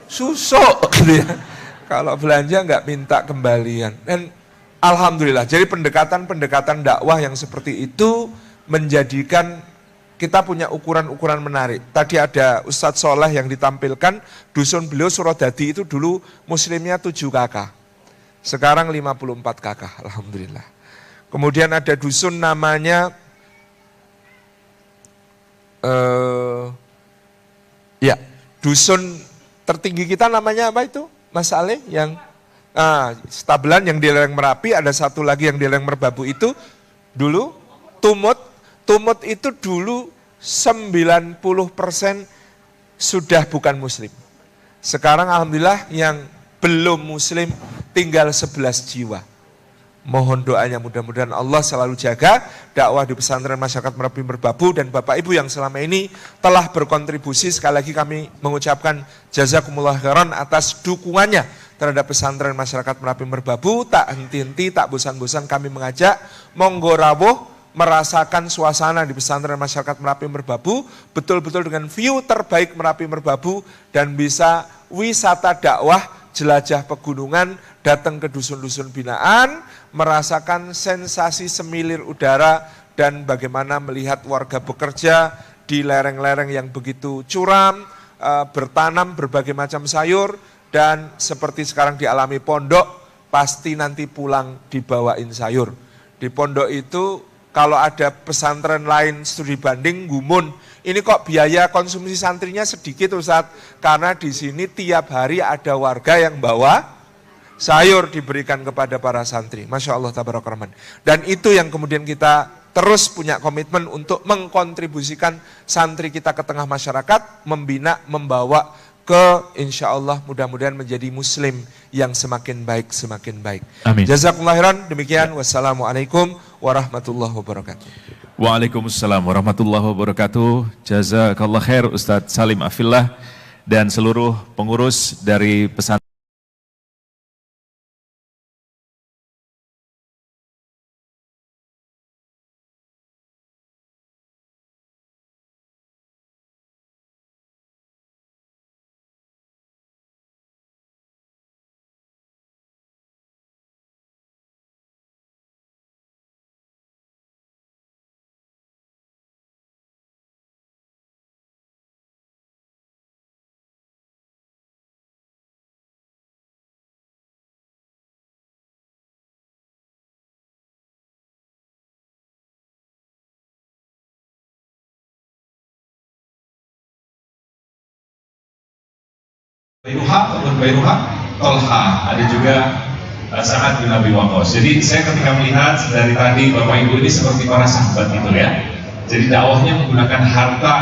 susuk gitu ya. Kalau belanja nggak minta kembalian. Dan alhamdulillah, jadi pendekatan-pendekatan dakwah yang seperti itu menjadikan kita punya ukuran-ukuran menarik. Tadi ada Ustadz Soleh yang ditampilkan, dusun beliau Surodadi itu dulu muslimnya 7 kakak. Sekarang 54 kakak, alhamdulillah. Kemudian ada dusun namanya, dusun tertinggi kita namanya apa itu? Mas Ale yang Stabelan yang di lereng Merapi, ada satu lagi yang di lereng Merbabu itu dulu Tumut itu dulu 90% sudah bukan muslim. Sekarang alhamdulillah yang belum muslim tinggal 11 jiwa. Mohon doanya mudah-mudahan Allah selalu jaga dakwah di pesantren masyarakat Merapi Merbabu dan Bapak Ibu yang selama ini telah berkontribusi. Sekali lagi kami mengucapkan jazakumullah khairan atas dukungannya terhadap pesantren masyarakat Merapi Merbabu. Tak henti-henti, tak bosan-bosan kami mengajak monggo rawuh merasakan suasana di pesantren masyarakat Merapi Merbabu betul-betul dengan view terbaik Merapi Merbabu dan bisa wisata dakwah, jelajah pegunungan, datang ke dusun-dusun binaan, merasakan sensasi semilir udara dan bagaimana melihat warga bekerja di lereng-lereng yang begitu curam, bertanam berbagai macam sayur, dan seperti sekarang dialami pondok, pasti nanti pulang dibawain sayur. Di pondok itu kalau ada pesantren lain studi banding, gumun, ini kok biaya konsumsi santrinya sedikit Ustadz, karena di sini tiap hari ada warga yang bawa sayur diberikan kepada para santri. Masya Allah tabaraka rahman. Dan itu yang kemudian kita terus punya komitmen untuk mengkontribusikan santri kita ke tengah masyarakat, membina, membawa ke insya Allah mudah-mudahan menjadi muslim yang semakin baik, semakin baik. Amin. Jazakumullah khairan. Demikian. Wassalamualaikum warahmatullahi wabarakatuh. Waalaikumsalam warahmatullahi wabarakatuh. Jazakallah khair Ustadz Salim Afillah dan seluruh pengurus dari pesantren. Bayruha, Tolha, ada juga Sa'ad bin Abi Waqqas. Jadi saya ketika melihat dari tadi Bapak Ibu ini seperti para sahabat gitu ya. Jadi dakwahnya menggunakan harta.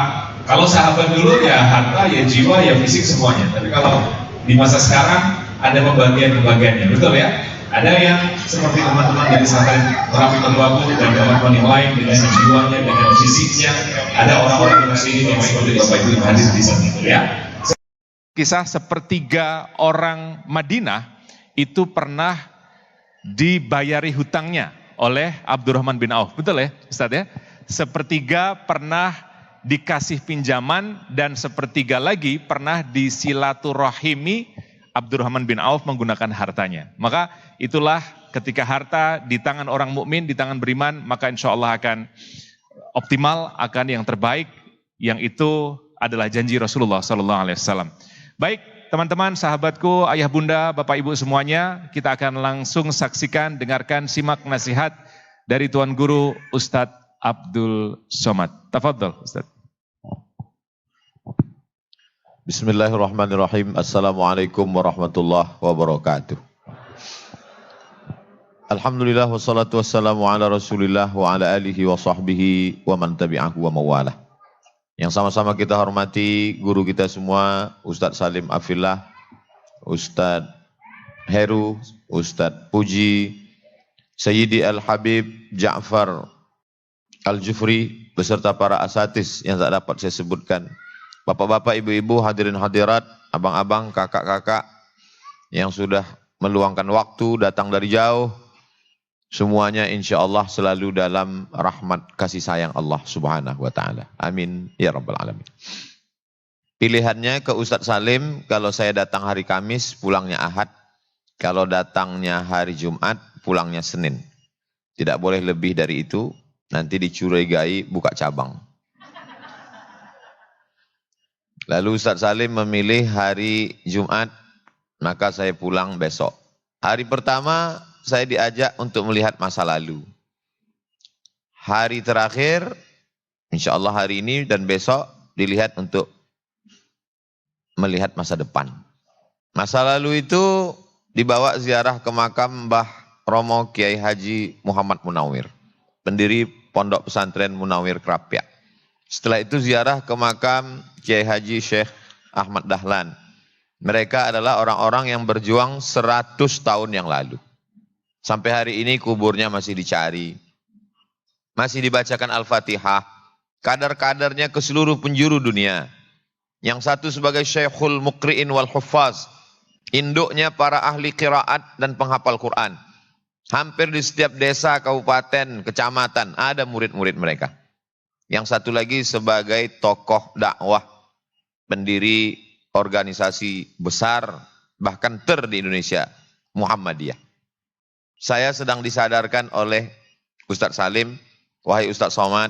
Kalau sahabat dulu ya harta, ya jiwa, ya fisik semuanya. Tapi kalau di masa sekarang ada pembagian-pembagiannya, betul ya? Ada yang seperti teman-teman dari pesantren Merapi Merbabu dan teman-teman yang lain dengan jiwanya, dengan fisiknya. Ada orang-orang yang sini yang mengikuti Bapak Ibu yang hadir di sana, gitu ya. Kisah sepertiga orang Madinah itu pernah dibayari hutangnya oleh Abdurrahman bin Auf. Betul ya Ustaz ya? Sepertiga pernah dikasih pinjaman dan sepertiga lagi pernah disilaturahimi Abdurrahman bin Auf menggunakan hartanya. Maka itulah ketika harta di tangan orang mukmin, di tangan beriman, maka insya Allah akan optimal, akan yang terbaik, yang itu adalah janji Rasulullah SAW. Baik, teman-teman, sahabatku, ayah bunda, bapak ibu semuanya, kita akan langsung saksikan, dengarkan, simak nasihat dari Tuan Guru Ustadz Abdul Somad. Tafadhol, Ustadz. Bismillahirrahmanirrahim. Assalamualaikum warahmatullahi wabarakatuh. Alhamdulillah wassalatu wassalamu ala Rasulillah wa ala alihi wa sahbihi wa man tabi'ahu wa mawalah. Yang sama-sama kita hormati guru kita semua, Ustadz Salim Afillah, Ustadz Heru, Ustadz Puji, Sayyidi Al-Habib Ja'far Al-Jufri, beserta para asatis yang tak dapat saya sebutkan. Bapak-bapak, ibu-ibu, hadirin hadirat, abang-abang, kakak-kakak yang sudah meluangkan waktu datang dari jauh, semuanya insya Allah selalu dalam rahmat kasih sayang Allah Subhanahu wa ta'ala. Amin ya rabbal alamin. Pilihannya ke Ustadz Salim, kalau saya datang hari Kamis, pulangnya Ahad. Kalau datangnya hari Jumat, pulangnya Senin. Tidak boleh lebih dari itu, nanti dicurigai buka cabang. Lalu Ustadz Salim memilih hari Jumat, maka saya pulang besok. Hari pertama saya diajak untuk melihat masa lalu. Hari terakhir, insya Allah hari ini dan besok dilihat untuk melihat masa depan. Masa lalu itu dibawa ziarah ke makam Mbah Romo Kiai Haji Muhammad Munawir, pendiri Pondok Pesantren Munawir Krapyak. Setelah itu ziarah ke makam Kiai Haji Syekh Ahmad Dahlan. Mereka adalah orang-orang yang berjuang 100 tahun yang lalu. Sampai hari ini kuburnya masih dicari. Masih dibacakan Al-Fatihah. Kadar-kadarnya ke seluruh penjuru dunia. Yang satu sebagai Syekhul Muqri'in wal Huffaz. Induknya para ahli qiraat dan penghafal Quran. Hampir di setiap desa, kabupaten, kecamatan ada murid-murid mereka. Yang satu lagi sebagai tokoh dakwah, pendiri organisasi besar, bahkan di Indonesia, Muhammadiyah. Saya sedang disadarkan oleh Ustadz Salim, wahai Ustadz Somad,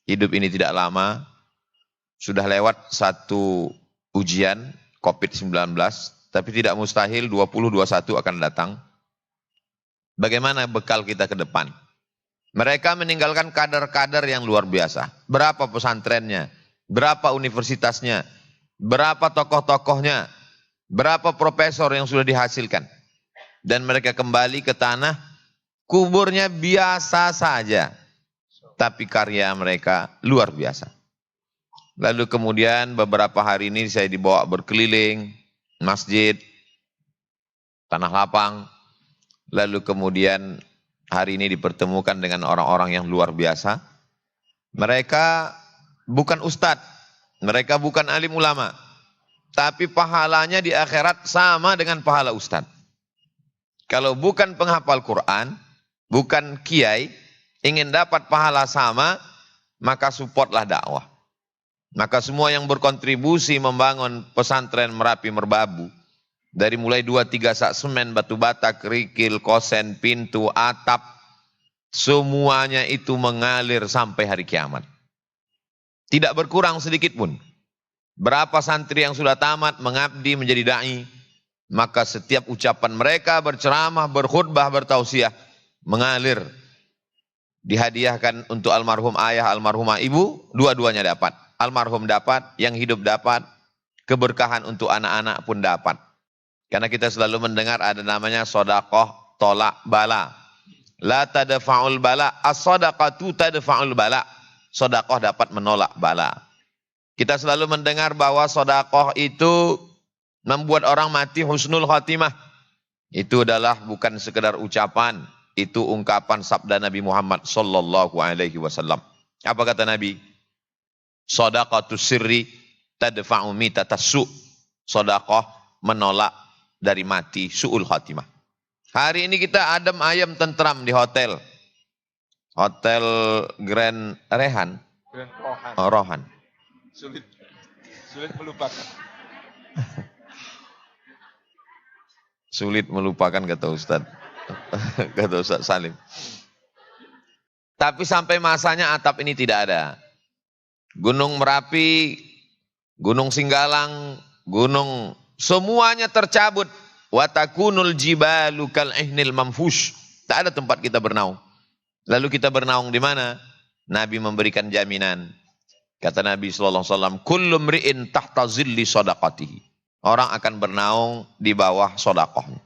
hidup ini tidak lama, sudah lewat satu ujian COVID-19, tapi tidak mustahil 2021 akan datang. Bagaimana bekal kita ke depan? Mereka meninggalkan kader-kader yang luar biasa. Berapa pesantrennya, berapa universitasnya, berapa tokoh-tokohnya, berapa profesor yang sudah dihasilkan. Dan mereka kembali ke tanah, kuburnya biasa saja. Tapi karya mereka luar biasa. Lalu kemudian beberapa hari ini saya dibawa berkeliling, masjid, tanah lapang. Lalu kemudian hari ini dipertemukan dengan orang-orang yang luar biasa. Mereka bukan ustadz, mereka bukan alim ulama. Tapi pahalanya di akhirat sama dengan pahala ustadz. Kalau bukan penghafal Quran, bukan kiai, ingin dapat pahala sama, maka supportlah dakwah. Maka semua yang berkontribusi membangun pesantren Merapi Merbabu, dari mulai 2-3 sak semen, batu bata, kerikil, kosen, pintu, atap, semuanya itu mengalir sampai hari kiamat. Tidak berkurang sedikit pun. Berapa santri yang sudah tamat mengabdi menjadi da'i, maka setiap ucapan mereka berceramah, berkhutbah, bertausiah, mengalir. Dihadiahkan untuk almarhum ayah, almarhumah ibu, dua-duanya dapat. Almarhum dapat, yang hidup dapat, keberkahan untuk anak-anak pun dapat. Karena kita selalu mendengar ada namanya sodakoh tolak bala. La tadfa'ul bala, as-sodaqatu tadfa'ul bala. Sodakoh dapat menolak bala. Kita selalu mendengar bahwa sodakoh itu membuat orang mati husnul khatimah. Itu adalah bukan sekedar ucapan, itu ungkapan sabda Nabi Muhammad sallallahu alaihi wasallam. Apa kata Nabi? Shadaqatus sirri tadfa'u mitatas su'. Sedekah menolak dari mati su'ul khatimah. Hari ini kita adem ayem tentram di hotel. Hotel Grand Rehan. Grand Rohan. Oh, Rohan. Sulit melupakan. Sulit melupakan kata Ustaz. Kata Ustaz Salim. Tapi sampai masanya atap ini tidak ada. Gunung Merapi, Gunung Singgalang, gunung semuanya tercabut. Watakunul jibalu kal ihnil mamfush. Tak ada tempat kita bernaung. Lalu kita bernaung di mana? Nabi memberikan jaminan. Kata Nabi sallallahu alaihi wasallam, kullu mri'in tahta zilli shadaqatihi. Orang akan bernaung di bawah sedekahnya.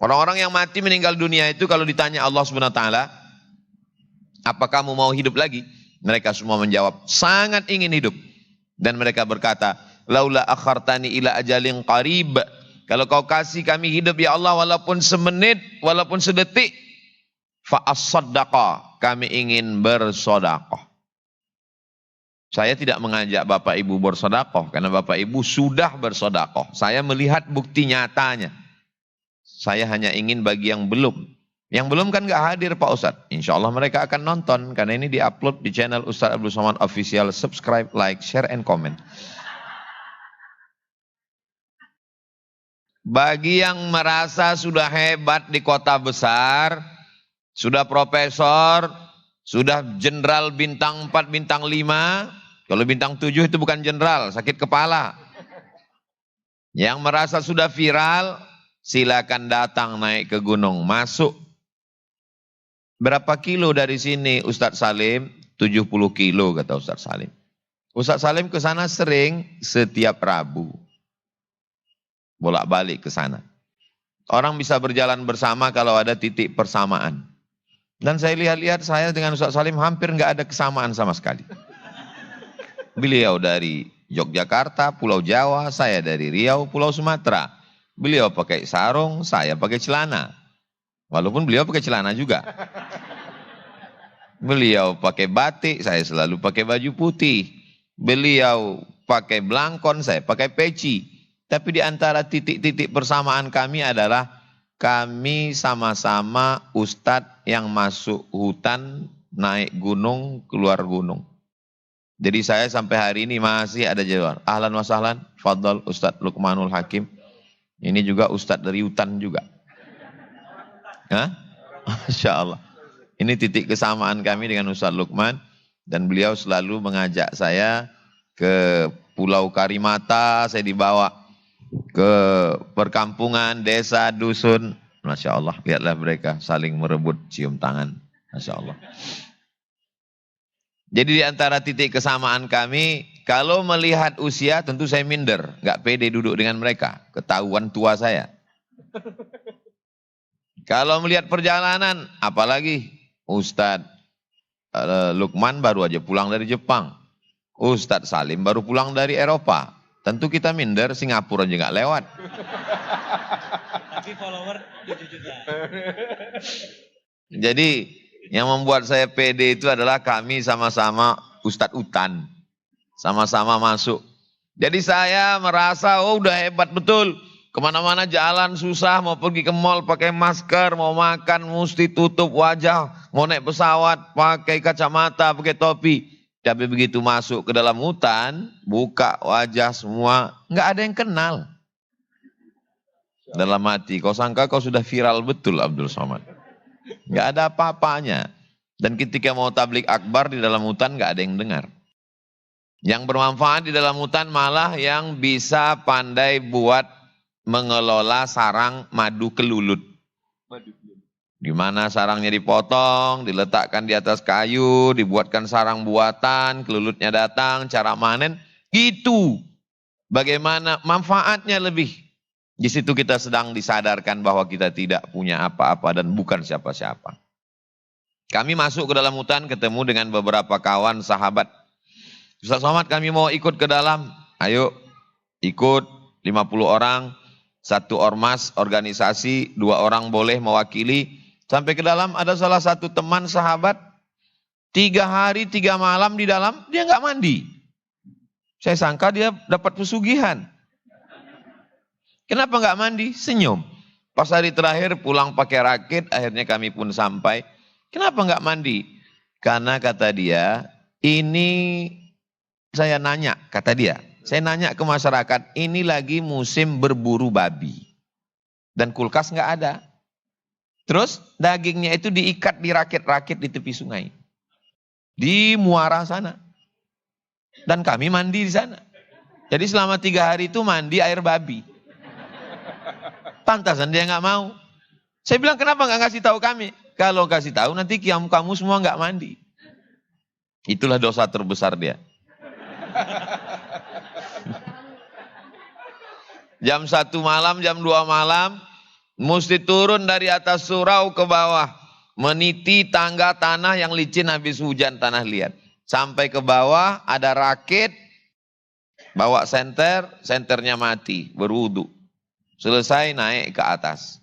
Orang-orang yang mati meninggal dunia itu kalau ditanya Allah Subhanahu wa taala, apa kamu mau hidup lagi? Mereka semua menjawab, sangat ingin hidup. Dan mereka berkata, laula akhartani ila ajalin qarib Kalau kau kasih kami hidup ya Allah walaupun semenit, walaupun sedetik, fa'as-sadaqah, kami ingin bersedekah. Saya tidak mengajak Bapak Ibu bersedekah karena Bapak Ibu sudah bersedekah. Saya melihat bukti nyatanya. Saya hanya ingin bagi yang belum. Yang belum kan gak hadir Pak Ustadz. Insya Allah mereka akan nonton karena ini diupload di channel Ustadz Abdul Somad Official. Subscribe, like, share, and comment. Bagi yang merasa sudah hebat di kota besar, sudah profesor, sudah jenderal bintang 4, bintang 5, kalau bintang 7 itu bukan jenderal, sakit kepala. Yang merasa sudah viral, silakan datang naik ke gunung, masuk. Berapa kilo dari sini Ustadz Salim? 70 kilo kata Ustadz Salim. Ustadz Salim ke sana sering setiap Rabu. Bolak-balik ke sana. Orang bisa berjalan bersama kalau ada titik persamaan. Dan saya lihat-lihat saya dengan Ustadz Salim hampir nggak ada kesamaan sama sekali. Beliau dari Yogyakarta, Pulau Jawa, saya dari Riau, Pulau Sumatera. Beliau pakai sarung, saya pakai celana. Walaupun beliau pakai celana juga. Beliau pakai batik, saya selalu pakai baju putih. Beliau pakai belangkon, saya pakai peci. Tapi di antara titik-titik persamaan kami adalah kami sama-sama ustadz yang masuk hutan, naik gunung, keluar gunung. Jadi saya sampai hari ini masih ada jadwal. Ahlan wa sahlan, fadhal Ustadz Luqmanul Hakim. Ini juga ustadz dari hutan juga. Hah? Masya Allah. Ini titik kesamaan kami dengan Ustadz Luqman. Dan beliau selalu mengajak saya ke Pulau Karimata, saya dibawa ke perkampungan, desa, dusun. Masya Allah, lihatlah mereka saling merebut cium tangan. Masya Allah. Jadi di antara titik kesamaan kami, kalau melihat usia tentu saya minder. Gak pede duduk dengan mereka, ketahuan tua saya. Kalau melihat perjalanan, apalagi Ustadz Luqman baru aja pulang dari Jepang. Ustadz Salim baru pulang dari Eropa. Tentu kita minder, Singapura aja gak lewat. Tapi follower 7 juta. Jadi yang membuat saya pede itu adalah kami sama-sama Ustadz Utan. Sama-sama masuk. Jadi saya merasa, oh udah hebat betul. Kemana-mana jalan susah, mau pergi ke mall pakai masker, mau makan mesti tutup wajah. Mau naik pesawat pakai kacamata, pakai topi. Tapi begitu masuk ke dalam hutan, buka wajah semua, nggak ada yang kenal. Dalam hati, kau sangka kau sudah viral betul Abdul Somad. Nggak ada apa-apanya. Dan ketika mau tablik akbar di dalam hutan, nggak ada yang dengar. Yang bermanfaat di dalam hutan malah yang bisa pandai buat mengelola sarang madu kelulut. Di mana sarangnya dipotong, diletakkan di atas kayu, dibuatkan sarang buatan, kelulutnya datang, cara manen, gitu. Bagaimana manfaatnya lebih. Di situ kita sedang disadarkan bahwa kita tidak punya apa-apa dan bukan siapa-siapa. Kami masuk ke dalam hutan, ketemu dengan beberapa kawan sahabat. Ustaz Somad, kami mau ikut ke dalam. Ayo, ikut 50 orang, 1 ormas, organisasi, 2 orang boleh mewakili. Sampai ke dalam ada salah satu teman sahabat, 3 hari 3 malam di dalam, dia nggak mandi. Saya sangka dia dapat pesugihan. Kenapa nggak mandi? Senyum. Pas hari terakhir pulang pakai rakit, akhirnya kami pun sampai. Kenapa nggak mandi? Karena kata dia, ini saya nanya, kata dia. Saya nanya ke masyarakat, ini lagi musim berburu babi. Dan kulkas nggak ada. Terus dagingnya itu diikat di rakit-rakit di tepi sungai. Di muara sana. Dan kami mandi di sana. Jadi selama 3 hari itu mandi air babi. Pantasan dia nggak mau. Saya bilang kenapa nggak ngasih tahu kami? Kalau kasih tahu nanti kamu semua nggak mandi. Itulah dosa terbesar dia. Jam 1 malam, jam 2 malam, mesti turun dari atas surau ke bawah. Meniti tangga tanah yang licin habis hujan, tanah liat. Sampai ke bawah ada rakit, bawa senter, senternya mati, berwudu. Selesai naik ke atas.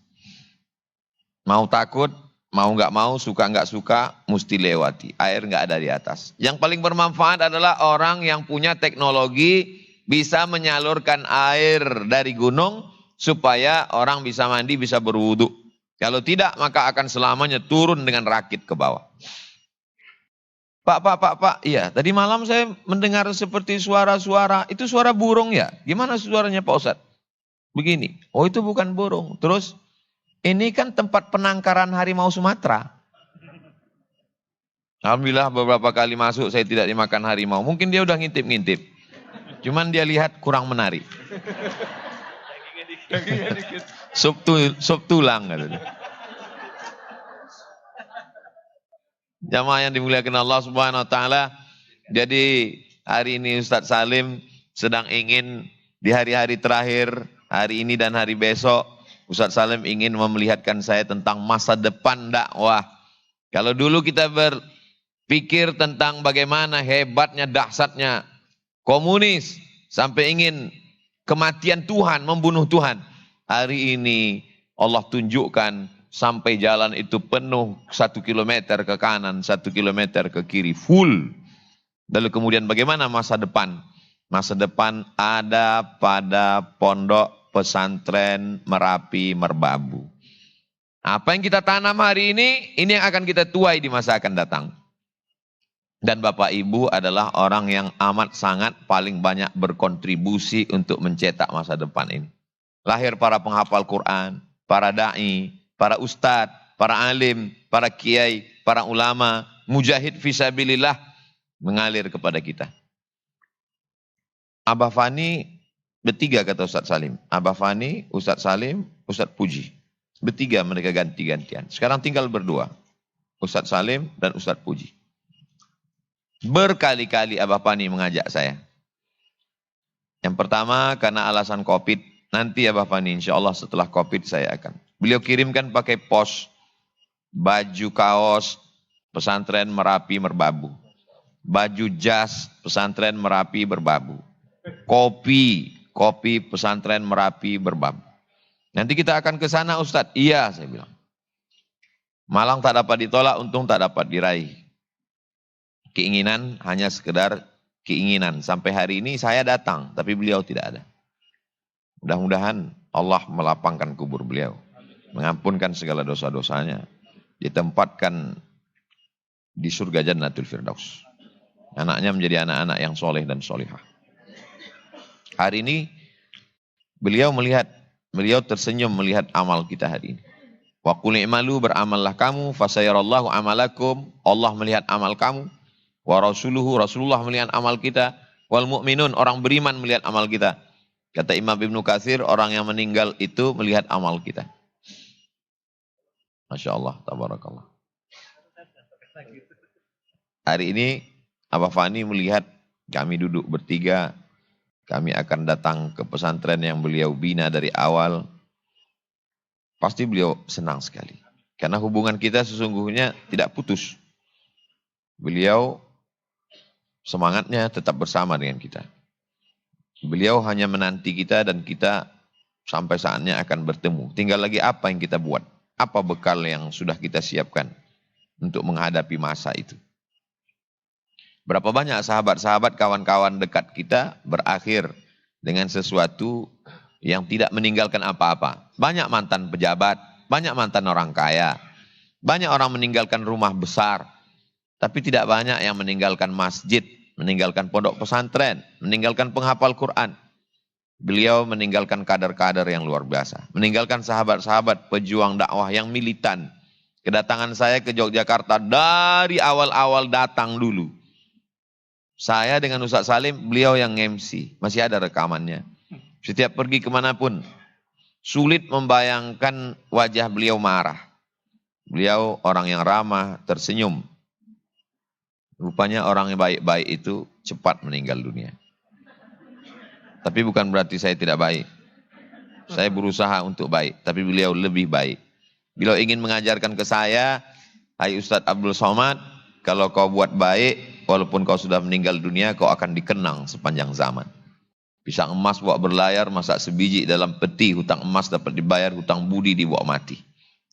Mau takut, mau nggak mau, suka nggak suka, mesti lewati. Air nggak ada di atas. Yang paling bermanfaat adalah orang yang punya teknologi bisa menyalurkan air dari gunung supaya orang bisa mandi, bisa berwudu. Kalau tidak, maka akan selamanya turun dengan rakit ke bawah. Pak, iya, tadi malam saya mendengar seperti suara-suara, itu suara burung ya? Gimana suaranya Pak Ustadz? Begini, oh itu bukan burung. Terus, ini kan tempat penangkaran harimau Sumatera. Alhamdulillah beberapa kali masuk saya tidak dimakan harimau. Mungkin dia udah ngintip-ngintip. Cuman dia lihat kurang menarik. Sup tulang katanya. Jamaah yang dimuliakan Allah Subhanahu wa taala. Jadi hari ini Ustadz Salim sedang ingin di hari-hari terakhir, hari ini dan hari besok, Ustadz Salim ingin memelihatkan saya tentang masa depan dakwah. Kalau dulu kita berpikir tentang bagaimana hebatnya, dahsyatnya komunis, sampai ingin kematian Tuhan, membunuh Tuhan. Hari ini Allah tunjukkan sampai jalan itu penuh 1 kilometer ke kanan, 1 kilometer ke kiri, full. Lalu kemudian bagaimana masa depan? Masa depan ada pada pondok pesantren Merapi Merbabu. Apa yang kita tanam hari ini yang akan kita tuai di masa akan datang. Dan Bapak Ibu adalah orang yang amat sangat paling banyak berkontribusi untuk mencetak masa depan ini. Lahir para penghafal Quran, para da'i, para ustadz, para alim, para kiai, para ulama, mujahid fisabilillah mengalir kepada kita. Abah Fani bertiga kata Ustadz Salim. Abah Fani, Ustadz Salim, Ustadz Puji. Bertiga mereka ganti-gantian. Sekarang tinggal berdua. Ustadz Salim dan Ustadz Puji. Berkali-kali Abah Fani mengajak saya. Yang pertama karena alasan Covid. Nanti Abah Fani insya Allah setelah Covid saya akan. Beliau kirimkan pakai pos. Baju kaos pesantren Merapi Merbabu. Baju jas pesantren Merapi Merbabu. Kopi pesantren Merapi Merbabu. Nanti kita akan ke sana Ustadz. Iya saya bilang. Malang tak dapat ditolak, untung tak dapat diraih. Keinginan hanya sekedar keinginan. Sampai hari ini saya datang, tapi beliau tidak ada. Mudah-mudahan Allah melapangkan kubur beliau. Mengampunkan segala dosa-dosanya. Ditempatkan di surga Jannatul Firdaus. Anaknya menjadi anak-anak yang soleh dan solihah. Hari ini beliau tersenyum melihat amal kita hari ini. Wa qul i'malu, beramallah kamu, fasayarallahu amalakum, Allah melihat amal kamu. Wa rasuluhu, Rasulullah melihat amal kita. Wal mu'minun, orang beriman melihat amal kita. Kata Imam Ibnu Katsir, orang yang meninggal itu melihat amal kita. Masya Allah, tabarakallah. Hari ini Abah Fani melihat kami duduk bertiga. Kami akan datang ke pesantren yang beliau bina dari awal. Pasti beliau senang sekali. Karena hubungan kita sesungguhnya tidak putus. Beliau semangatnya tetap bersama dengan kita. Beliau hanya menanti kita dan kita sampai saatnya akan bertemu. Tinggal lagi apa yang kita buat. Apa bekal yang sudah kita siapkan untuk menghadapi masa itu. Berapa banyak sahabat-sahabat, kawan-kawan dekat kita berakhir dengan sesuatu yang tidak meninggalkan apa-apa. Banyak mantan pejabat, banyak mantan orang kaya, banyak orang meninggalkan rumah besar, tapi tidak banyak yang meninggalkan masjid, meninggalkan pondok pesantren, meninggalkan penghafal Quran. Beliau meninggalkan kader-kader yang luar biasa, meninggalkan sahabat-sahabat pejuang dakwah yang militan. Kedatangan saya ke Yogyakarta dari awal-awal datang dulu. Saya dengan Ustadz Salim, beliau yang MC. Masih ada rekamannya. Setiap pergi kemanapun, sulit membayangkan wajah beliau marah. Beliau orang yang ramah, tersenyum. Rupanya orang yang baik-baik itu cepat meninggal dunia. Tapi bukan berarti saya tidak baik. Saya berusaha untuk baik, tapi beliau lebih baik. Beliau ingin mengajarkan ke saya, hai Ustadz Abdul Somad, kalau kau buat baik, walaupun kau sudah meninggal dunia, kau akan dikenang sepanjang zaman. Pisang emas bawa berlayar, masak sebiji dalam peti, hutang emas dapat dibayar, hutang budi dibawa mati.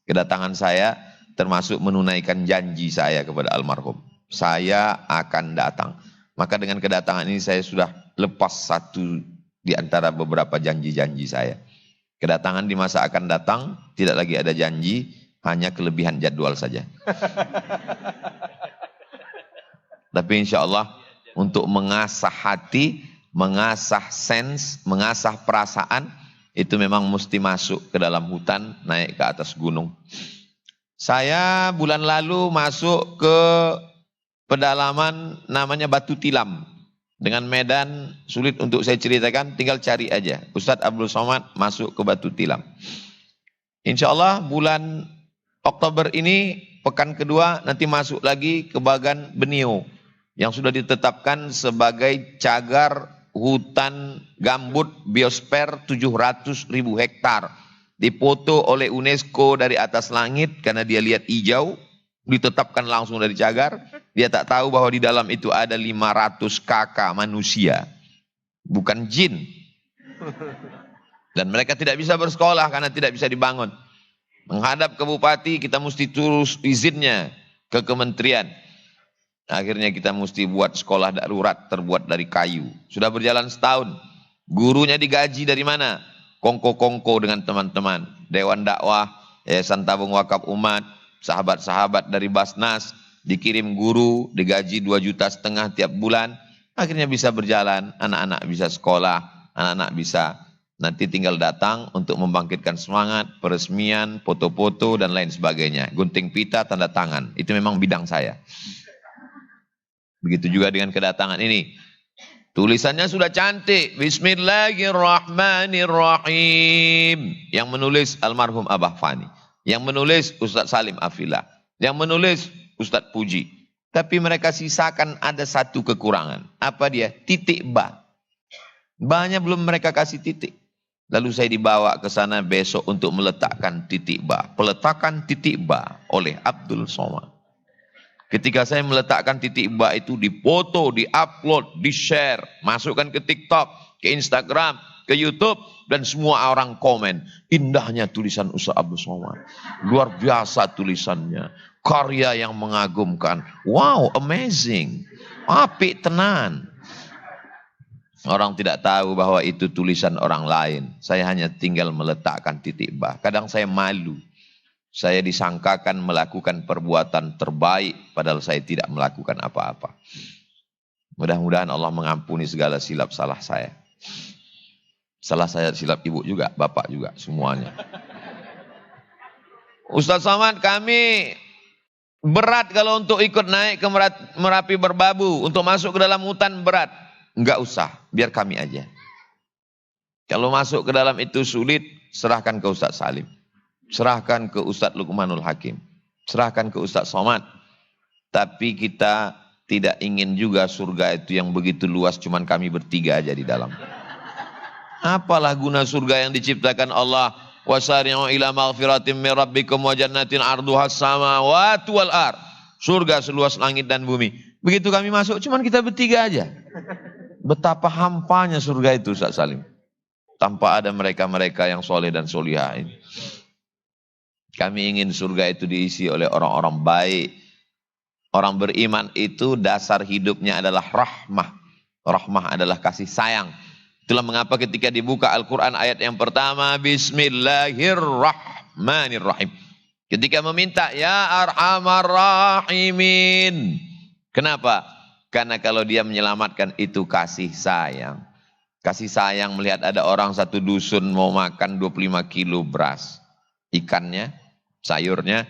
Kedatangan saya termasuk menunaikan janji saya kepada almarhum. Saya akan datang. Maka dengan kedatangan ini saya sudah lepas satu di antara beberapa janji-janji saya. Kedatangan di masa akan datang, tidak lagi ada janji, hanya kelebihan jadwal saja. Tapi insya Allah untuk mengasah hati, mengasah sense, mengasah perasaan, itu memang mesti masuk ke dalam hutan, naik ke atas gunung. Saya bulan lalu masuk ke pedalaman namanya Batu Tilam. Dengan medan sulit untuk saya ceritakan, tinggal cari aja. Ustadz Abdul Somad masuk ke Batu Tilam. Insya Allah bulan Oktober ini, pekan kedua, nanti masuk lagi ke Bagan Benio. Yang sudah ditetapkan sebagai cagar hutan gambut biosfer 700.000 hektar. Dipoto oleh UNESCO dari atas langit karena dia lihat hijau. Ditetapkan langsung dari cagar, dia tak tahu bahwa di dalam itu ada 500 kakak manusia, bukan jin. Dan mereka tidak bisa bersekolah karena tidak bisa dibangun. Menghadap ke bupati, kita mesti terus izinnya ke kementerian. Akhirnya kita mesti buat sekolah darurat terbuat dari kayu. Sudah berjalan setahun. Gurunya digaji dari mana? Kongko-kongko dengan teman-teman. Dewan Dakwah, Yayasan Tabung Wakaf Umat, sahabat-sahabat dari Basnas, dikirim guru, digaji 2,5 juta tiap bulan. Akhirnya bisa berjalan, anak-anak bisa sekolah, anak-anak bisa nanti tinggal datang untuk membangkitkan semangat, peresmian, foto-foto dan lain sebagainya. Gunting pita, tanda tangan, itu memang bidang saya. Begitu juga dengan kedatangan ini. Tulisannya sudah cantik, Bismillahirrahmanirrahim. Yang menulis almarhum Abah Fani. Yang menulis Ustadz Salim Afillah. Yang menulis Ustadz Puji. Tapi mereka sisakan ada satu kekurangan. Apa dia? Titik ba. Ba-nya belum mereka kasih titik. Lalu saya dibawa ke sana besok untuk meletakkan titik ba. Peletakan titik ba oleh Abdul Somad. Ketika saya meletakkan titik ba itu dipoto, di-upload, di-share. Masukkan ke TikTok, ke Instagram, ke YouTube. Dan semua orang komen, indahnya tulisan Ustaz Abdul Somad. Luar biasa tulisannya. Karya yang mengagumkan. Wow, amazing. Apik tenan. Orang tidak tahu bahwa itu tulisan orang lain. Saya hanya tinggal meletakkan titik ba. Kadang saya malu. Saya disangkakan melakukan perbuatan terbaik, padahal saya tidak melakukan apa-apa. Mudah-mudahan Allah mengampuni segala silap salah saya. Salah saya silap ibu juga, bapak juga, semuanya. Ustaz Somad, kami berat kalau untuk ikut naik ke Merapi Merbabu. Untuk masuk ke dalam hutan berat. Enggak usah, biar kami aja. Kalau masuk ke dalam itu sulit, serahkan ke Ustaz Salim. Serahkan ke Ustaz Luqmanul Hakim. Serahkan ke Ustaz Somad. Tapi kita tidak ingin juga surga itu yang begitu luas, cuman kami bertiga aja di dalam. Apalah guna surga yang diciptakan Allah? Wasari'u ila maghfiratin min rabbikum wa jannatin 'arduhas samawati wal ard. Surga seluas langit dan bumi. Begitu kami masuk, cuman kita bertiga aja. Betapa hampanya surga itu, Ustaz Salim. Tanpa ada mereka-mereka yang soleh dan solihah ini. Kami ingin surga itu diisi oleh orang-orang baik. Orang beriman itu dasar hidupnya adalah rahmah. Rahmah adalah kasih sayang. Itulah mengapa ketika dibuka Al-Quran ayat yang pertama, Bismillahirrahmanirrahim. Ketika meminta, Ya Arhamar Rahimin. Kenapa? Karena kalau dia menyelamatkan itu kasih sayang. Kasih sayang melihat ada orang satu dusun mau makan 25 kilo beras. Ikannya, sayurnya.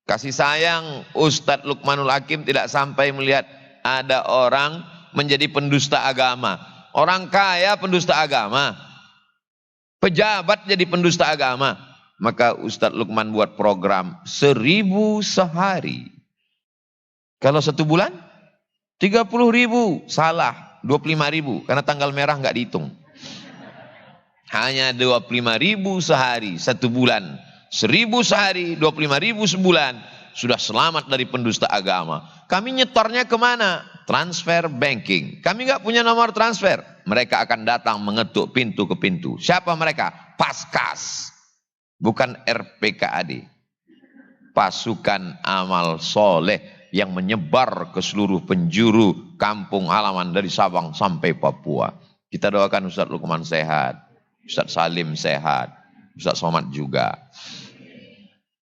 Kasih sayang Ustadz Luqmanul Hakim tidak sampai melihat ada orang menjadi pendusta agama. Orang kaya pendusta agama. Pejabat jadi pendusta agama. Maka Ustadz Luqman buat program 1.000 sehari. Kalau 1 bulan 30.000. Salah, 25.000. Karena tanggal merah nggak dihitung. Hanya 25.000 sehari 1 bulan. 1.000 sehari, 25.000 sebulan. sudah selamat dari pendusta agama. Kami nyetornya kemana? Transfer banking. Kami nggak punya nomor transfer. Mereka akan datang mengetuk pintu ke pintu. Siapa mereka? Paskas. Bukan RPKAD. Pasukan amal soleh yang menyebar ke seluruh penjuru kampung halaman dari Sabang sampai Papua. Kita doakan Ustaz Lukman sehat, Ustaz Salim sehat, Ustaz Somad juga.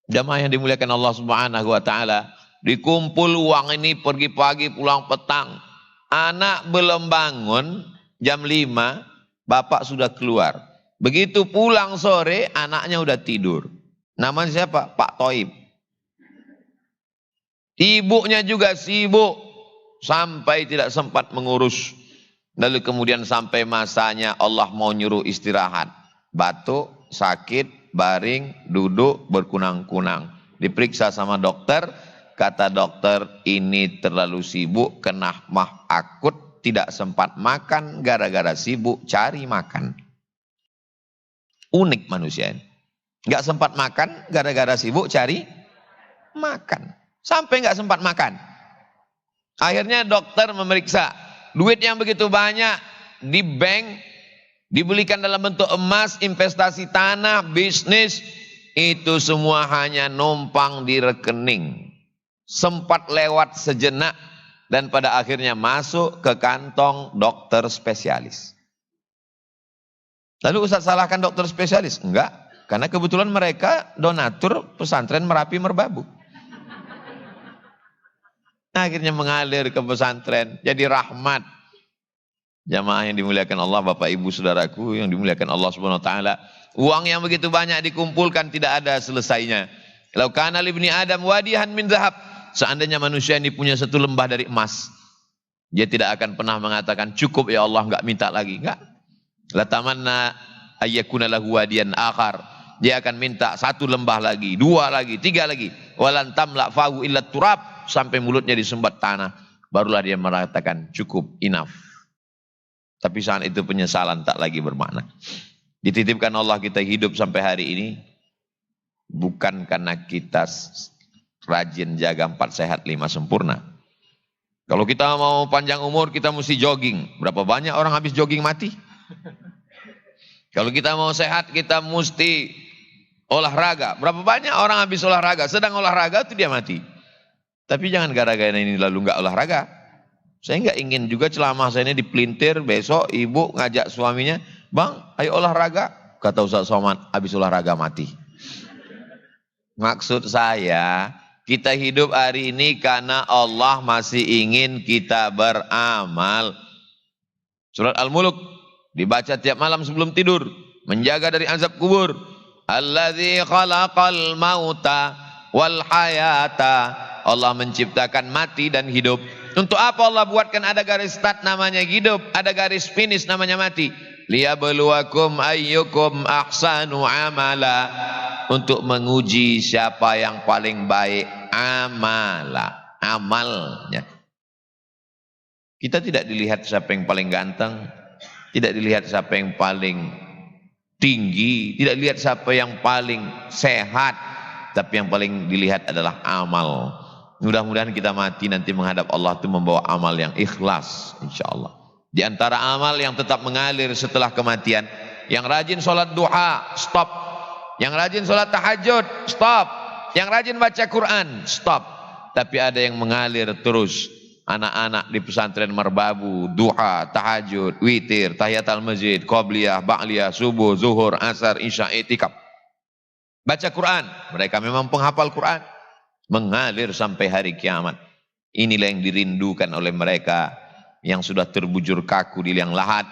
Jamaah yang dimuliakan Allah Subhanahu wa taala, dikumpul uang ini pergi pagi pulang petang. Anak belum bangun jam 5, bapak sudah keluar. Begitu pulang sore, anaknya udah tidur. Namanya siapa? Pak Toib. Ibunya juga sibuk sampai tidak sempat mengurus. Lalu kemudian sampai masanya Allah mau nyuruh istirahat. Batuk, sakit, baring, duduk, berkunang-kunang. Diperiksa sama dokter, kata dokter ini terlalu sibuk, kena mah akut, tidak sempat makan, gara-gara sibuk cari makan. Unik manusia ini. Gak sempat makan, gara-gara sibuk cari makan. Sampai gak sempat makan. Akhirnya dokter memeriksa, duit yang begitu banyak di bank, dibelikan dalam bentuk emas, investasi tanah, bisnis, itu semua hanya numpang di rekening. Sempat lewat sejenak dan pada akhirnya masuk ke kantong dokter spesialis. Lalu Ustaz salahkan dokter spesialis? Enggak, karena kebetulan mereka donatur pesantren Merapi Merbabu. Akhirnya mengalir ke pesantren, jadi rahmat. Jamaah yang dimuliakan Allah, Bapak Ibu Saudaraku yang dimuliakan Allah Subhanahu wa taala, uang yang begitu banyak dikumpulkan tidak ada selesainya. Lau kana libni Adam wadihan min zahab, seandainya manusia ini punya satu lembah dari emas, dia tidak akan pernah mengatakan cukup ya Allah, enggak minta lagi, enggak. La tamanna ayyakuna lahu wadiyan akhar, dia akan minta satu lembah lagi, dua lagi, tiga lagi. Walan tamla fahu illa turab, sampai mulutnya disumbat tanah, barulah dia mengatakan cukup, enough. Tapi saat itu penyesalan tak lagi bermakna. Dititipkan Allah kita hidup sampai hari ini bukan karena kita rajin jaga 4 sehat 5 sempurna. Kalau kita mau panjang umur kita mesti jogging. Berapa banyak orang habis jogging mati? Kalau kita mau sehat kita mesti olahraga. Berapa banyak orang habis olahraga? Sedang olahraga itu dia mati. Tapi jangan gara-gara ini lalu enggak olahraga. Saya enggak ingin juga ceramah saya ini dipelintir, besok ibu ngajak suaminya, "Bang, ayo olahraga." Kata Ustaz Somad, habis olahraga mati. Maksud saya, kita hidup hari ini karena Allah masih ingin kita beramal. Surat Al-Mulk dibaca tiap malam sebelum tidur, menjaga dari azab kubur. Alladzi khalaqal mauta wal hayata. Allah menciptakan mati dan hidup. Untuk apa Allah buatkan ada garis start namanya hidup, ada garis finish namanya mati? Liyabluwakum ayyukum ahsanu amala. Untuk menguji siapa yang paling baik amalnya. Kita tidak dilihat siapa yang paling ganteng, tidak dilihat siapa yang paling tinggi, tidak dilihat siapa yang paling sehat, tapi yang paling dilihat adalah amal. Mudah-mudahan kita mati nanti menghadap Allah itu membawa amal yang ikhlas, insya Allah. Di antara amal yang tetap mengalir setelah kematian, yang rajin sholat duha, stop. Yang rajin sholat tahajud, stop. Yang rajin baca Quran, stop. Tapi ada yang mengalir terus. Anak-anak di pesantren Merbabu, duha, tahajud, witir, tahiyatul masjid, qobliyah, ba'liyah, subuh, zuhur, asar, isya, i'tikaf. Baca Quran, mereka memang penghafal Quran. Mengalir sampai hari kiamat. Inilah yang dirindukan oleh mereka yang sudah terbujur kaku di liang lahat,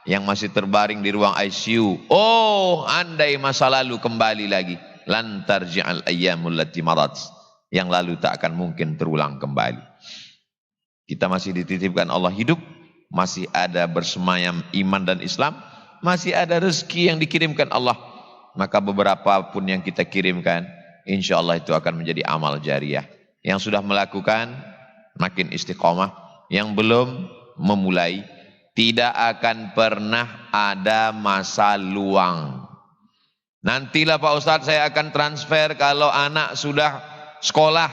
yang masih terbaring di ruang ICU. Oh, andai masa lalu kembali lagi, lan tarji'al ayyamul lati marat. Yang lalu tak akan mungkin terulang kembali. Kita masih dititipkan Allah hidup, masih ada bersemayam iman dan Islam, masih ada rezeki yang dikirimkan Allah. Maka beberapa pun yang kita kirimkan, insya Allah itu akan menjadi amal jariah. Yang sudah melakukan makin istiqomah, yang belum memulai tidak akan pernah ada masa luang. Nantilah Pak Ustadz saya akan transfer kalau anak sudah sekolah.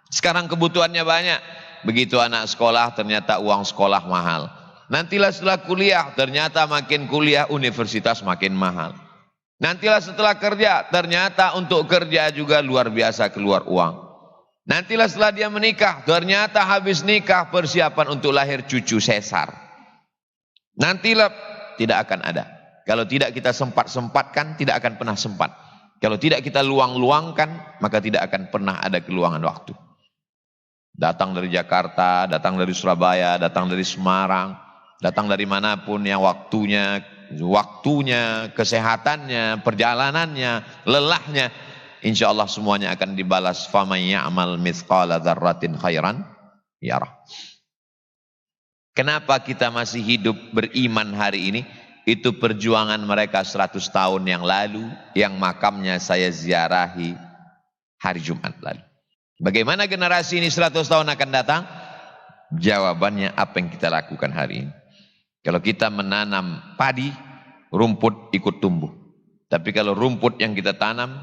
Sekarang kebutuhannya banyak. Begitu anak sekolah ternyata uang sekolah mahal. Nantilah setelah kuliah ternyata makin kuliah universitas makin mahal. Nantilah setelah kerja ternyata untuk kerja juga luar biasa keluar uang. Nantilah setelah dia menikah ternyata habis nikah persiapan untuk lahir cucu sesar. Nantilah tidak akan ada. Kalau tidak kita sempat-sempatkan tidak akan pernah sempat. Kalau tidak kita luang-luangkan maka tidak akan pernah ada keluangan waktu. Datang dari Jakarta, datang dari Surabaya, datang dari Semarang, datang dari manapun yang waktunya, kesehatannya, perjalanannya, lelahnya, insya Allah semuanya akan dibalas. Faman ya'mal mithqala dzarratin khairan yarah. Kenapa kita masih hidup beriman hari ini? Itu perjuangan mereka 100 tahun yang lalu, yang makamnya saya ziarahi hari Jumat lalu. Bagaimana generasi ini 100 tahun akan datang? Jawabannya apa yang kita lakukan hari ini. Kalau kita menanam padi, rumput ikut tumbuh. Tapi kalau rumput yang kita tanam,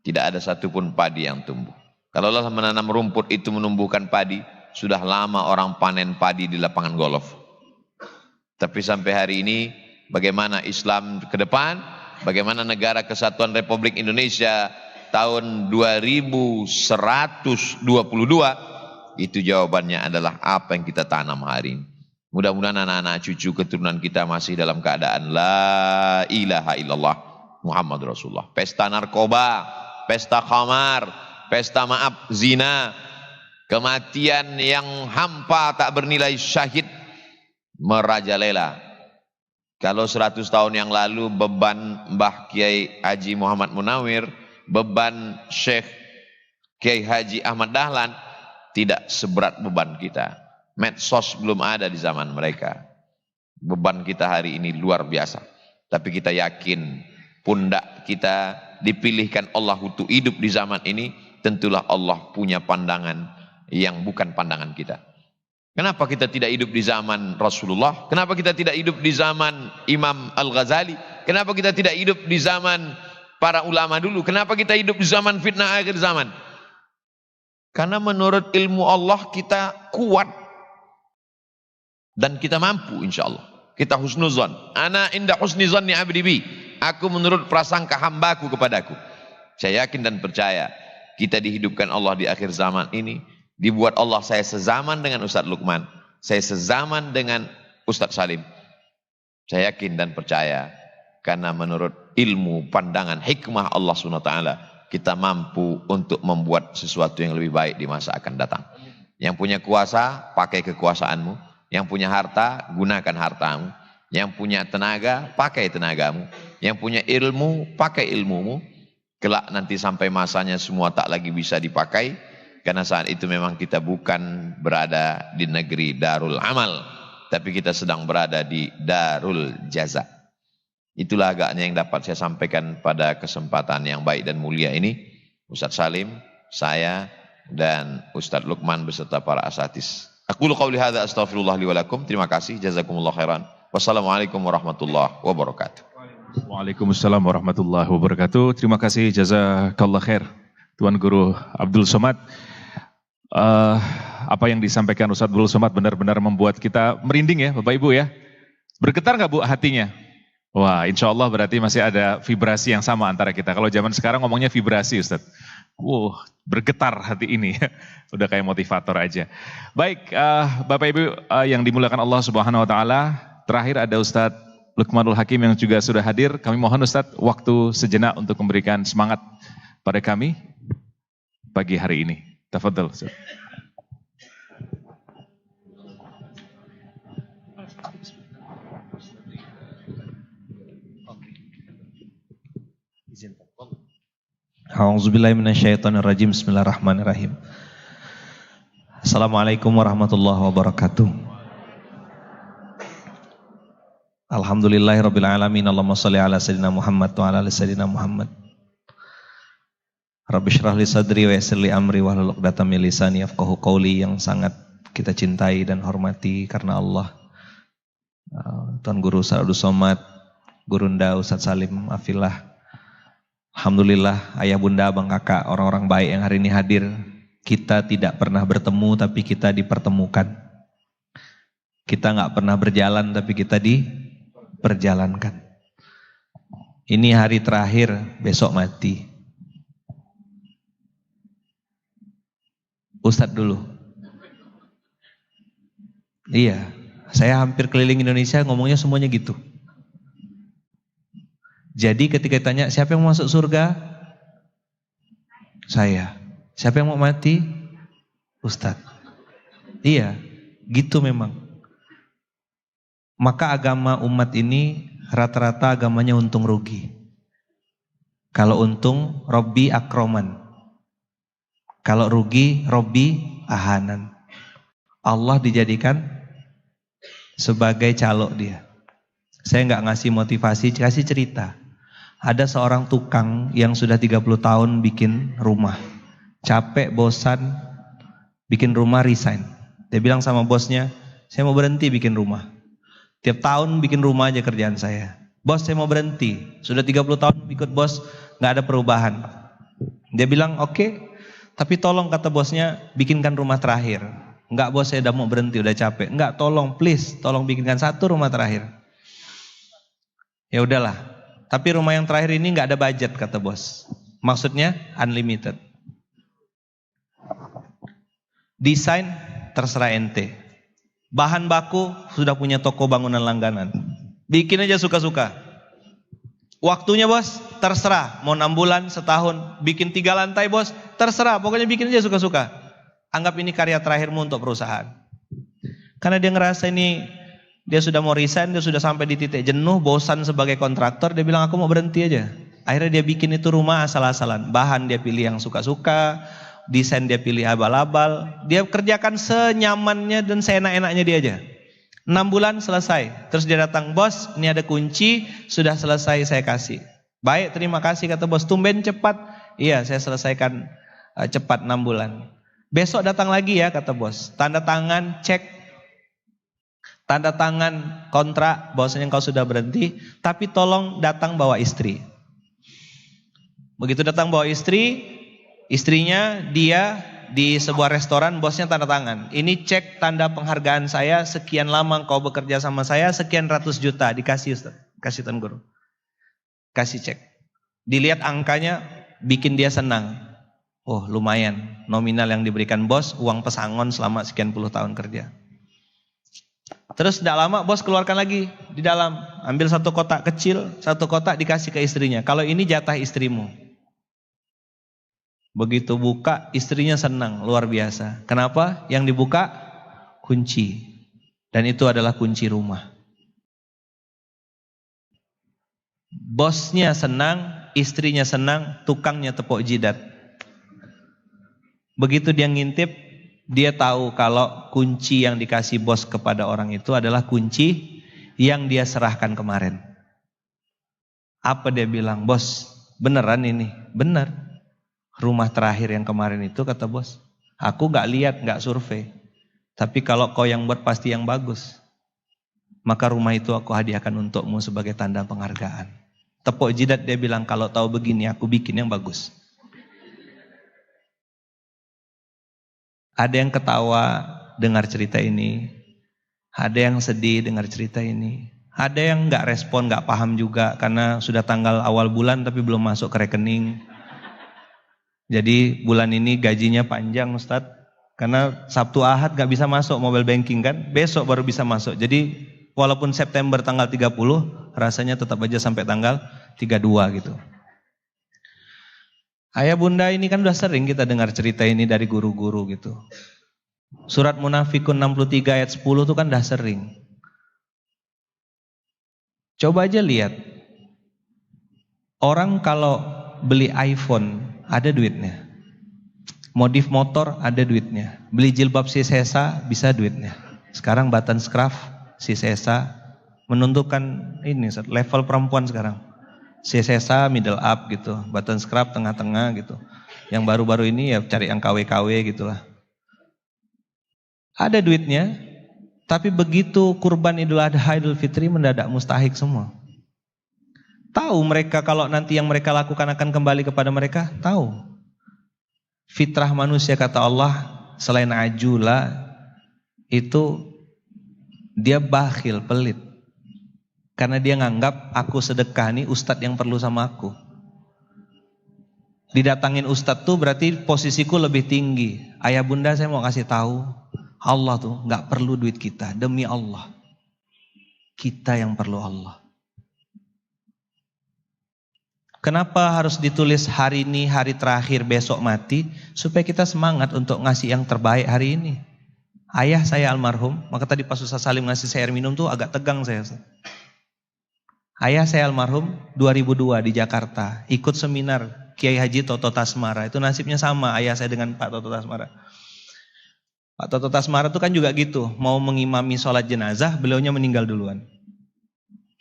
tidak ada satupun padi yang tumbuh. Kalau Allah menanam rumput itu menumbuhkan padi, sudah lama orang panen padi di lapangan golf. Tapi sampai hari ini, bagaimana Islam ke depan, bagaimana negara kesatuan Republik Indonesia tahun 2122, itu jawabannya adalah apa yang kita tanam hari ini. Mudah-mudahan anak-anak cucu keturunan kita masih dalam keadaan la ilaha illallah Muhammad Rasulullah. Pesta narkoba, pesta khamar, pesta maaf zina, kematian yang hampa tak bernilai syahid merajalela. Kalau 100 tahun yang lalu beban Mbah Kiai Haji Muhammad Munawir, beban Syekh Kiai Haji Ahmad Dahlan tidak seberat beban kita. Medsos belum ada di zaman mereka. Beban kita hari ini luar biasa. Tapi kita yakin pundak kita dipilihkan Allah untuk hidup di zaman ini. Tentulah Allah punya pandangan yang bukan pandangan kita. Kenapa kita tidak hidup di zaman Rasulullah? Kenapa kita tidak hidup di zaman Imam Al-Ghazali? Kenapa kita tidak hidup di zaman para ulama dulu? Kenapa kita hidup di zaman fitnah akhir zaman? Karena menurut ilmu Allah kita kuat dan kita mampu, insya Allah. Kita husnuzan. Ana inda husni zanni abdi bi. Aku menurut prasangka hambaku kepadaku. Saya yakin dan percaya kita dihidupkan Allah di akhir zaman ini. Dibuat Allah saya sezaman dengan Ustadz Lukman. Saya sezaman dengan Ustadz Salim. Saya yakin dan percaya karena menurut ilmu, pandangan, hikmah Allah SWT, kita mampu untuk membuat sesuatu yang lebih baik di masa akan datang. Yang punya kuasa, pakai kekuasaanmu. Yang punya harta, gunakan hartamu. Yang punya tenaga, pakai tenagamu. Yang punya ilmu, pakai ilmumu. Kelak nanti sampai masanya semua tak lagi bisa dipakai. Karena saat itu memang kita bukan berada di negeri Darul Amal. Tapi kita sedang berada di Darul Jaza. Itulah agaknya yang dapat saya sampaikan pada kesempatan yang baik dan mulia ini. Ustadz Salim, saya, dan Ustadz Lukman beserta para asatidz. Aqulu qawli hadza astaghfirullah li wa lakum. Terima kasih, jazakumullah khairan. Wassalamualaikum warahmatullahi wabarakatuh. Waalaikumsalam warahmatullahi wabarakatuh. Terima kasih, jazakallah khair Tuan Guru Abdul Somad. Apa yang disampaikan Ustadz Abdul Somad benar-benar membuat kita merinding ya Bapak Ibu ya. Bergetar nggak Bu hatinya? Wah, insya Allah berarti masih ada vibrasi yang sama antara kita. Kalau zaman sekarang ngomongnya vibrasi Ustadz. Bergetar hati ini. Udah kayak motivator aja. Baik, Bapak Ibu yang dimuliakan Allah Subhanahu Wa Taala. Terakhir ada Ustadz Lukmanul Hakim yang juga sudah hadir. Kami mohon Ustadz waktu sejenak untuk memberikan semangat pada kami pagi hari ini. Tafadhal Ustadz. A'udzubillahi minasyaitonirrajim. Bismillahirrahmanirrahim. Assalamualaikum warahmatullahi wabarakatuh. Alhamdulillahirabbil alamin. Allahumma shalli ala sayyidina Muhammad wa ala ali sayyidina Muhammad. Rabbi shrah li sadri wa yassir li amri wahlul 'uqdatam min lisani yafqahu qawli, yang sangat kita cintai dan hormati karena Allah. Tuan Guru Ustadz Abdul Somad, Gurunda Ustadz Salim Afillah. Alhamdulillah ayah bunda abang kakak orang-orang baik yang hari ini hadir Kita tidak pernah bertemu tapi kita dipertemukan. Kita nggak pernah berjalan tapi kita diperjalankan. Ini hari terakhir, besok mati. Ustadz dulu. Iya, saya hampir keliling Indonesia ngomongnya semuanya gitu. Jadi ketika ditanya siapa yang mau masuk surga? Saya. Siapa yang mau mati? Ustadz. Iya, gitu memang. Maka agama umat ini rata-rata agamanya untung rugi. Kalau untung, Robbi akroman. Kalau rugi, Robbi ahanan. Allah dijadikan sebagai calok dia. Saya nggak ngasih motivasi, kasih cerita. Ada seorang tukang yang sudah 30 tahun bikin rumah. Capek, bosan, bikin rumah, resign. Dia bilang sama bosnya, saya mau berhenti bikin rumah. Tiap tahun bikin rumah aja kerjaan saya. Bos, saya mau berhenti. Sudah 30 tahun ikut bos, nggak ada perubahan. Dia bilang, oke. Tapi tolong, kata bosnya, bikinkan rumah terakhir. Enggak bos, saya udah mau berhenti, udah capek. Enggak, tolong please, tolong bikinkan satu rumah terakhir. Ya udahlah. Tapi rumah yang terakhir ini enggak ada budget, kata bos. Maksudnya unlimited. Desain terserah ente. Bahan baku sudah punya toko bangunan langganan. Bikin aja suka-suka. Waktunya bos, terserah. Mau 6 bulan, setahun, bikin 3 lantai bos, terserah. Pokoknya bikin aja suka-suka. Anggap ini karya terakhirmu untuk perusahaan. Karena dia ngerasa ini, dia sudah mau resign, dia sudah sampai di titik jenuh, bosan sebagai kontraktor, dia bilang aku mau berhenti aja. Akhirnya dia bikin itu rumah asal-asalan. Bahan dia pilih yang suka-suka, desain dia pilih abal-abal. Dia kerjakan senyamannya dan seenak-enaknya dia aja. 6 bulan selesai. Terus dia datang, bos ini ada kunci, sudah selesai saya kasih. Baik, terima kasih, kata bos. Tumben cepat. Iya, saya selesaikan cepat 6 bulan. Besok datang lagi ya, kata bos. Tanda tangan, cek. Tanda tangan kontrak, bahwasanya engkau sudah berhenti. Tapi tolong datang bawa istri. Begitu datang bawa istri, istrinya dia di sebuah restoran, bosnya tanda tangan. Ini cek tanda penghargaan saya, sekian lama kau bekerja sama saya, sekian ratus juta, dikasih Ustaz. Kasih Tuan Guru. Kasih cek. Dilihat angkanya, bikin dia senang. Oh lumayan, nominal yang diberikan bos, uang pesangon selama sekian puluh tahun kerja. Terus tidak lama bos keluarkan lagi di dalam. Ambil satu kotak kecil, satu kotak dikasih ke istrinya. Kalau ini jatah istrimu. Begitu buka, istrinya senang, luar biasa. Kenapa? Yang dibuka, kunci. Dan itu adalah kunci rumah. Bosnya senang, istrinya senang, tukangnya tepuk jidat. Begitu dia ngintip, dia tahu kalau kunci yang dikasih bos kepada orang itu adalah kunci yang dia serahkan kemarin. Apa dia bilang? Bos, beneran ini? Benar. Rumah terakhir yang kemarin itu, kata bos, aku gak lihat, gak survei. Tapi kalau kau yang buat pasti yang bagus. Maka rumah itu aku hadiahkan untukmu sebagai tanda penghargaan. Tepuk jidat dia bilang, kalau tahu begini aku bikin yang bagus. Ada yang ketawa dengar cerita ini. Ada yang sedih dengar cerita ini. Ada yang gak respon, gak paham juga. Karena sudah tanggal awal bulan tapi belum masuk ke rekening. Jadi bulan ini gajinya panjang Ustadz. Karena Sabtu Ahad gak bisa masuk mobile banking kan. Besok baru bisa masuk. Jadi walaupun September tanggal 30, rasanya tetap aja sampai tanggal 32 gitu. Ayah bunda ini kan udah sering kita dengar cerita ini dari guru-guru gitu. Surat Munafikun 63 ayat 10 itu kan udah sering. Coba aja lihat. Orang kalau beli iPhone ada duitnya. Modif motor ada duitnya. Beli jilbab si Sesa bisa duitnya. Sekarang button scruff si Sesa menentukan ini level perempuan sekarang. Si Sesa middle up gitu, button scruff tengah-tengah gitu. Yang baru-baru ini ya cari yang KW-KW gitulah. Ada duitnya, tapi begitu kurban Idul Adha, Idul Fitri mendadak mustahik semua. Tahu mereka kalau nanti yang mereka lakukan akan kembali kepada mereka? Tahu. Fitrah manusia kata Allah selain ajula itu dia bakhil, pelit. Karena dia nganggap aku sedekah nih ustadz yang perlu sama aku. Didatangin ustadz tuh berarti posisiku lebih tinggi. Ayah bunda saya mau kasih tahu, Allah tuh nggak perlu duit kita, demi Allah. Kita yang perlu Allah. Kenapa harus ditulis hari ini, hari terakhir, besok mati? Supaya kita semangat untuk ngasih yang terbaik hari ini. Ayah saya almarhum, maka tadi pas Ustaz Salim ngasih saya air minum tuh agak tegang saya. Ayah saya almarhum 2002 di Jakarta, ikut seminar Kiai Haji Toto Tasmara. Itu nasibnya sama ayah saya dengan Pak Toto Tasmara. Pak Toto Tasmara tuh kan juga gitu, mau mengimami sholat jenazah, beliaunya meninggal duluan.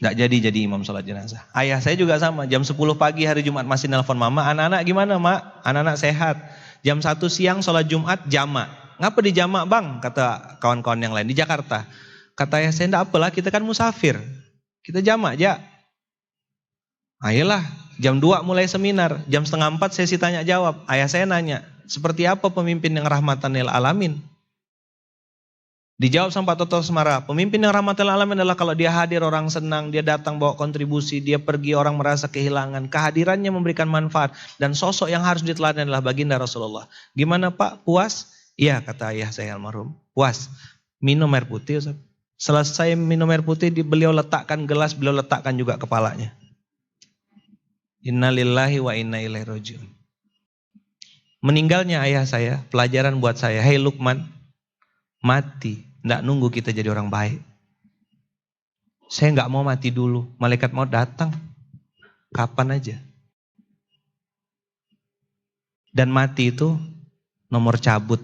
Nggak jadi imam sholat jenazah. Ayah saya juga sama, jam 10 pagi hari Jumat masih nelpon mama, anak-anak gimana mak? Anak-anak sehat. Jam 1 siang sholat Jumat jamak. Ngapa di jamak bang? Kata kawan-kawan yang lain di Jakarta. Kata ayah saya, enggak apalah kita kan musafir. Kita jamak aja. Ayolah, jam 2 mulai seminar. Jam 3:30 sesi tanya jawab. Ayah saya nanya, seperti apa pemimpin yang rahmatan lil alamin? Dijawab sama Pak Toto Tasmara, pemimpin yang rahmatan lil alamin adalah kalau dia hadir orang senang, dia datang bawa kontribusi, dia pergi orang merasa kehilangan, kehadirannya memberikan manfaat, dan sosok yang harus diteladani adalah baginda Rasulullah. Gimana Pak, puas? Iya kata ayah saya almarhum, puas. Minum air putih, Ustaz. Selesai minum air putih, beliau letakkan gelas, beliau letakkan juga kepalanya. Innalillahi wa inna ilaihi rajiun. Meninggalnya ayah saya, pelajaran buat saya, hei Lukman, mati, nggak nunggu kita jadi orang baik. Saya nggak mau mati dulu, malaikat maut datang, kapan aja. Dan mati itu nomor cabut,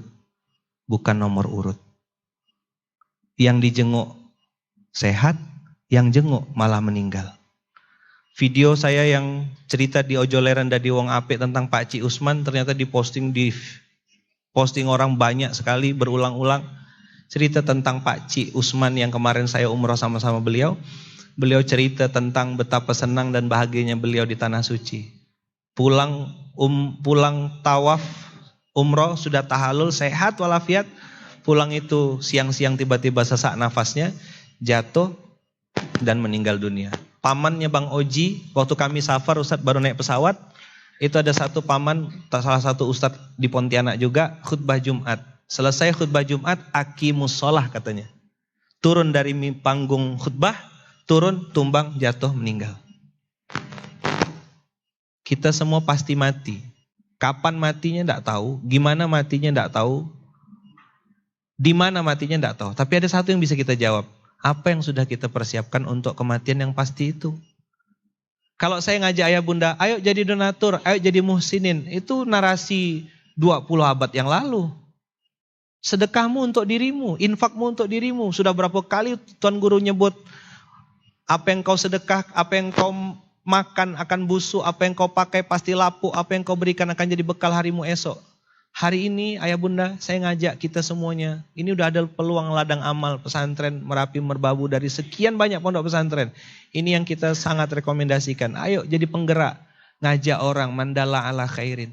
bukan nomor urut. Yang dijenguk sehat, yang jenguk malah meninggal. Video saya yang cerita di Ojoleran dan di Wong Apik tentang Pak Ci Usman ternyata diposting orang banyak sekali berulang-ulang. Cerita tentang Pak Ci Usman yang kemarin saya umroh sama-sama beliau. Beliau cerita tentang betapa senang dan bahagianya beliau di Tanah Suci. Pulang tawaf umroh sudah tahalul sehat walafiat. Pulang itu siang-siang tiba-tiba sesak nafasnya, jatuh dan meninggal dunia. Pamannya Bang Oji, waktu kami safar Ustadz baru naik pesawat, itu ada satu paman, salah satu Ustadz di Pontianak juga, khutbah Jumat. Selesai khutbah Jumat, aqimus sholah katanya. Turun dari panggung khutbah, turun, tumbang, jatuh, meninggal. Kita semua pasti mati. Kapan matinya enggak tahu, gimana matinya enggak tahu, di mana matinya enggak tahu. Tapi ada satu yang bisa kita jawab. Apa yang sudah kita persiapkan untuk kematian yang pasti itu? Kalau saya ngajak ayah bunda, ayo jadi donatur, ayo jadi muhsinin. Itu narasi 20 abad yang lalu. Sedekahmu untuk dirimu, infakmu untuk dirimu. Sudah berapa kali Tuan Guru nyebut, apa yang kau sedekah, apa yang kau makan akan busuk, apa yang kau pakai pasti lapuk, apa yang kau berikan akan jadi bekal harimu esok. Hari ini ayah bunda saya ngajak kita semuanya, ini udah ada peluang ladang amal pesantren Merapi Merbabu dari sekian banyak pondok pesantren. Ini yang kita sangat rekomendasikan, ayo jadi penggerak, ngajak orang mandala ala khairin.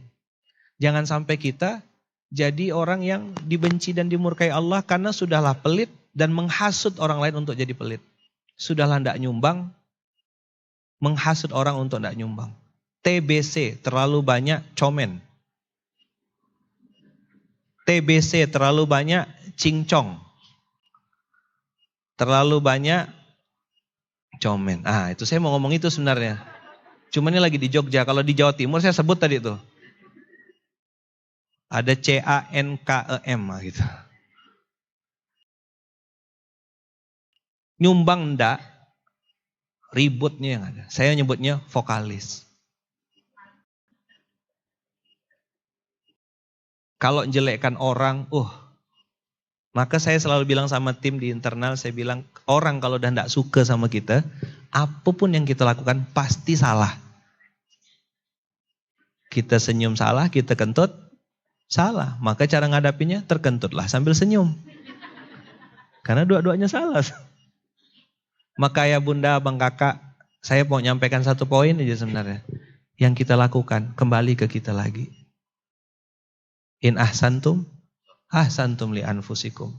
Jangan sampai kita jadi orang yang dibenci dan dimurkai Allah karena sudahlah pelit dan menghasut orang lain untuk jadi pelit. Sudahlah ndak nyumbang, menghasut orang untuk ndak nyumbang. TBC, terlalu banyak comen. TBC, terlalu banyak cincong. Terlalu banyak comen. Ah, itu saya mau ngomong itu sebenarnya. Cuma ini lagi di Jogja. Kalau di Jawa Timur saya sebut tadi tuh. Ada CANKEM gitu. Nyumbang ndak, ributnya yang ada. Saya nyebutnya vokalis. Kalau jelekkan orang, maka saya selalu bilang sama tim di internal, saya bilang orang kalau udah ndak suka sama kita, apapun yang kita lakukan pasti salah. Kita senyum salah, kita kentut salah. Maka cara ngadapinya terkentutlah sambil senyum. Karena dua-duanya salah. Maka ya bunda, abang kakak, saya mau nyampaikan satu poin aja sebenarnya. Yang kita lakukan kembali ke kita lagi. In ahsantum, ahsantum li anfusikum.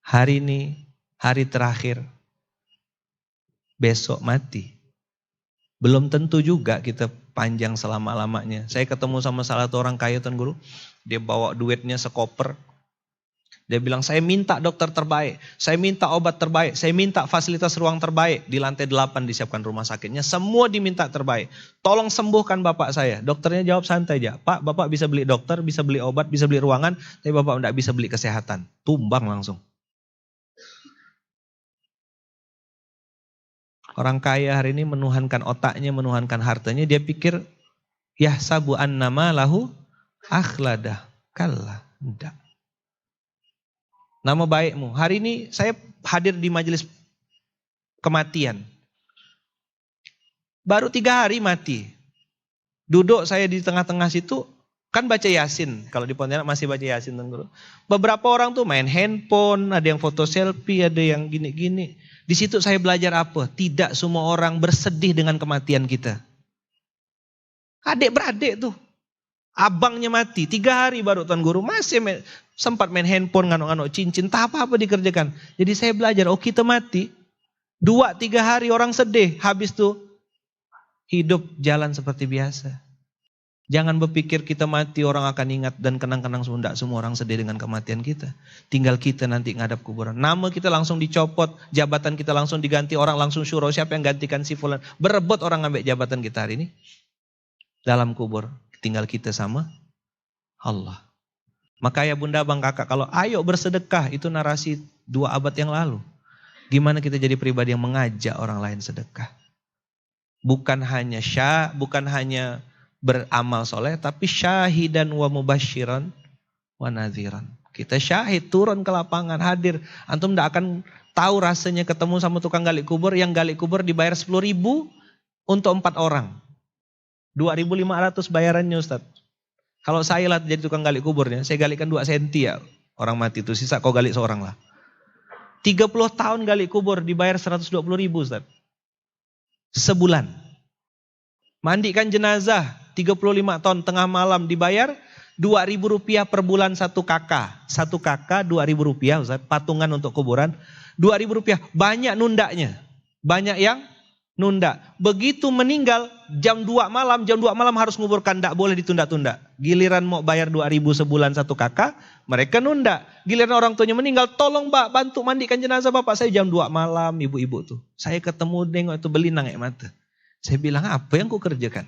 Hari ini, hari terakhir. Besok mati. Belum tentu juga kita panjang selama-lamanya. Saya ketemu sama salah satu orang kaya Tuan Guru. Dia bawa duitnya sekoper. Dia bilang, saya minta dokter terbaik, saya minta obat terbaik, saya minta fasilitas ruang terbaik. Di lantai 8 disiapkan rumah sakitnya, semua diminta terbaik. Tolong sembuhkan bapak saya. Dokternya jawab santai aja, Pak, bapak bisa beli dokter, bisa beli obat, bisa beli ruangan, tapi bapak tidak bisa beli kesehatan. Tumbang langsung. Orang kaya hari ini menuhankan otaknya, menuhankan hartanya, dia pikir, yahsabu annama lahu akhladah. Kalla, tidak. Nama baikmu. Hari ini saya hadir di majelis kematian. Baru 3 hari mati. Duduk saya di tengah-tengah situ, kan baca Yasin. Kalau di Pontianak masih baca Yasin. Beberapa orang tuh main handphone, ada yang foto selfie, ada yang gini-gini. Di situ saya belajar apa? Tidak semua orang bersedih dengan kematian kita. Adik-beradik tuh. Abangnya mati, 3 hari baru Tuan Guru masih sempat main handphone, nganok-nganok cincin, tak apa-apa dikerjakan. Jadi saya belajar, oh kita mati, 2-3 hari orang sedih, habis tuh hidup jalan seperti biasa. Jangan berpikir kita mati orang akan ingat dan kenang-kenang Sunda, semua orang sedih dengan kematian kita. Tinggal kita nanti ngadap kuburan. Nama kita langsung dicopot, jabatan kita langsung diganti, orang langsung syuro, siapa yang gantikan si fulan. Berebut orang ngambil jabatan kita hari ini. Dalam kubur. Tinggal kita sama Allah. Maka ya bunda, bang, kakak, kalau ayo bersedekah, itu narasi 2 abad yang lalu. Gimana kita jadi pribadi yang mengajak orang lain sedekah. Bukan hanya bukan hanya beramal soleh, tapi syahidan wa mubasyiran wa nadhiran. Kita syahid, turun ke lapangan, hadir. Antum tidak akan tahu rasanya ketemu sama tukang gali kubur, yang gali kubur dibayar 10.000 untuk 4 orang. 2.500 bayarannya Ustaz. Kalau saya lah jadi tukang gali kuburnya, saya galikan 2 senti ya orang mati itu, sisa kau gali seorang lah. 30 tahun gali kubur dibayar 120.000 Ustaz. Sebulan. Mandikan jenazah 35 tahun tengah malam dibayar 2.000 rupiah per bulan 1 kakak. 1 kakak 2.000 rupiah Ustaz, patungan untuk kuburan. 2.000 rupiah, banyak nundanya. Banyak yang nunda. Begitu meninggal jam 2 malam harus nguburkan, tidak boleh ditunda-tunda. Giliran mau bayar 2.000 sebulan 1 kakak, mereka nunda. Giliran orang tuanya meninggal, tolong Mbak bantu mandikan jenazah bapak saya jam 2 malam, ibu-ibu tuh. Saya ketemu nengok itu belinang mata. Saya bilang, apa yang ku kerjakan?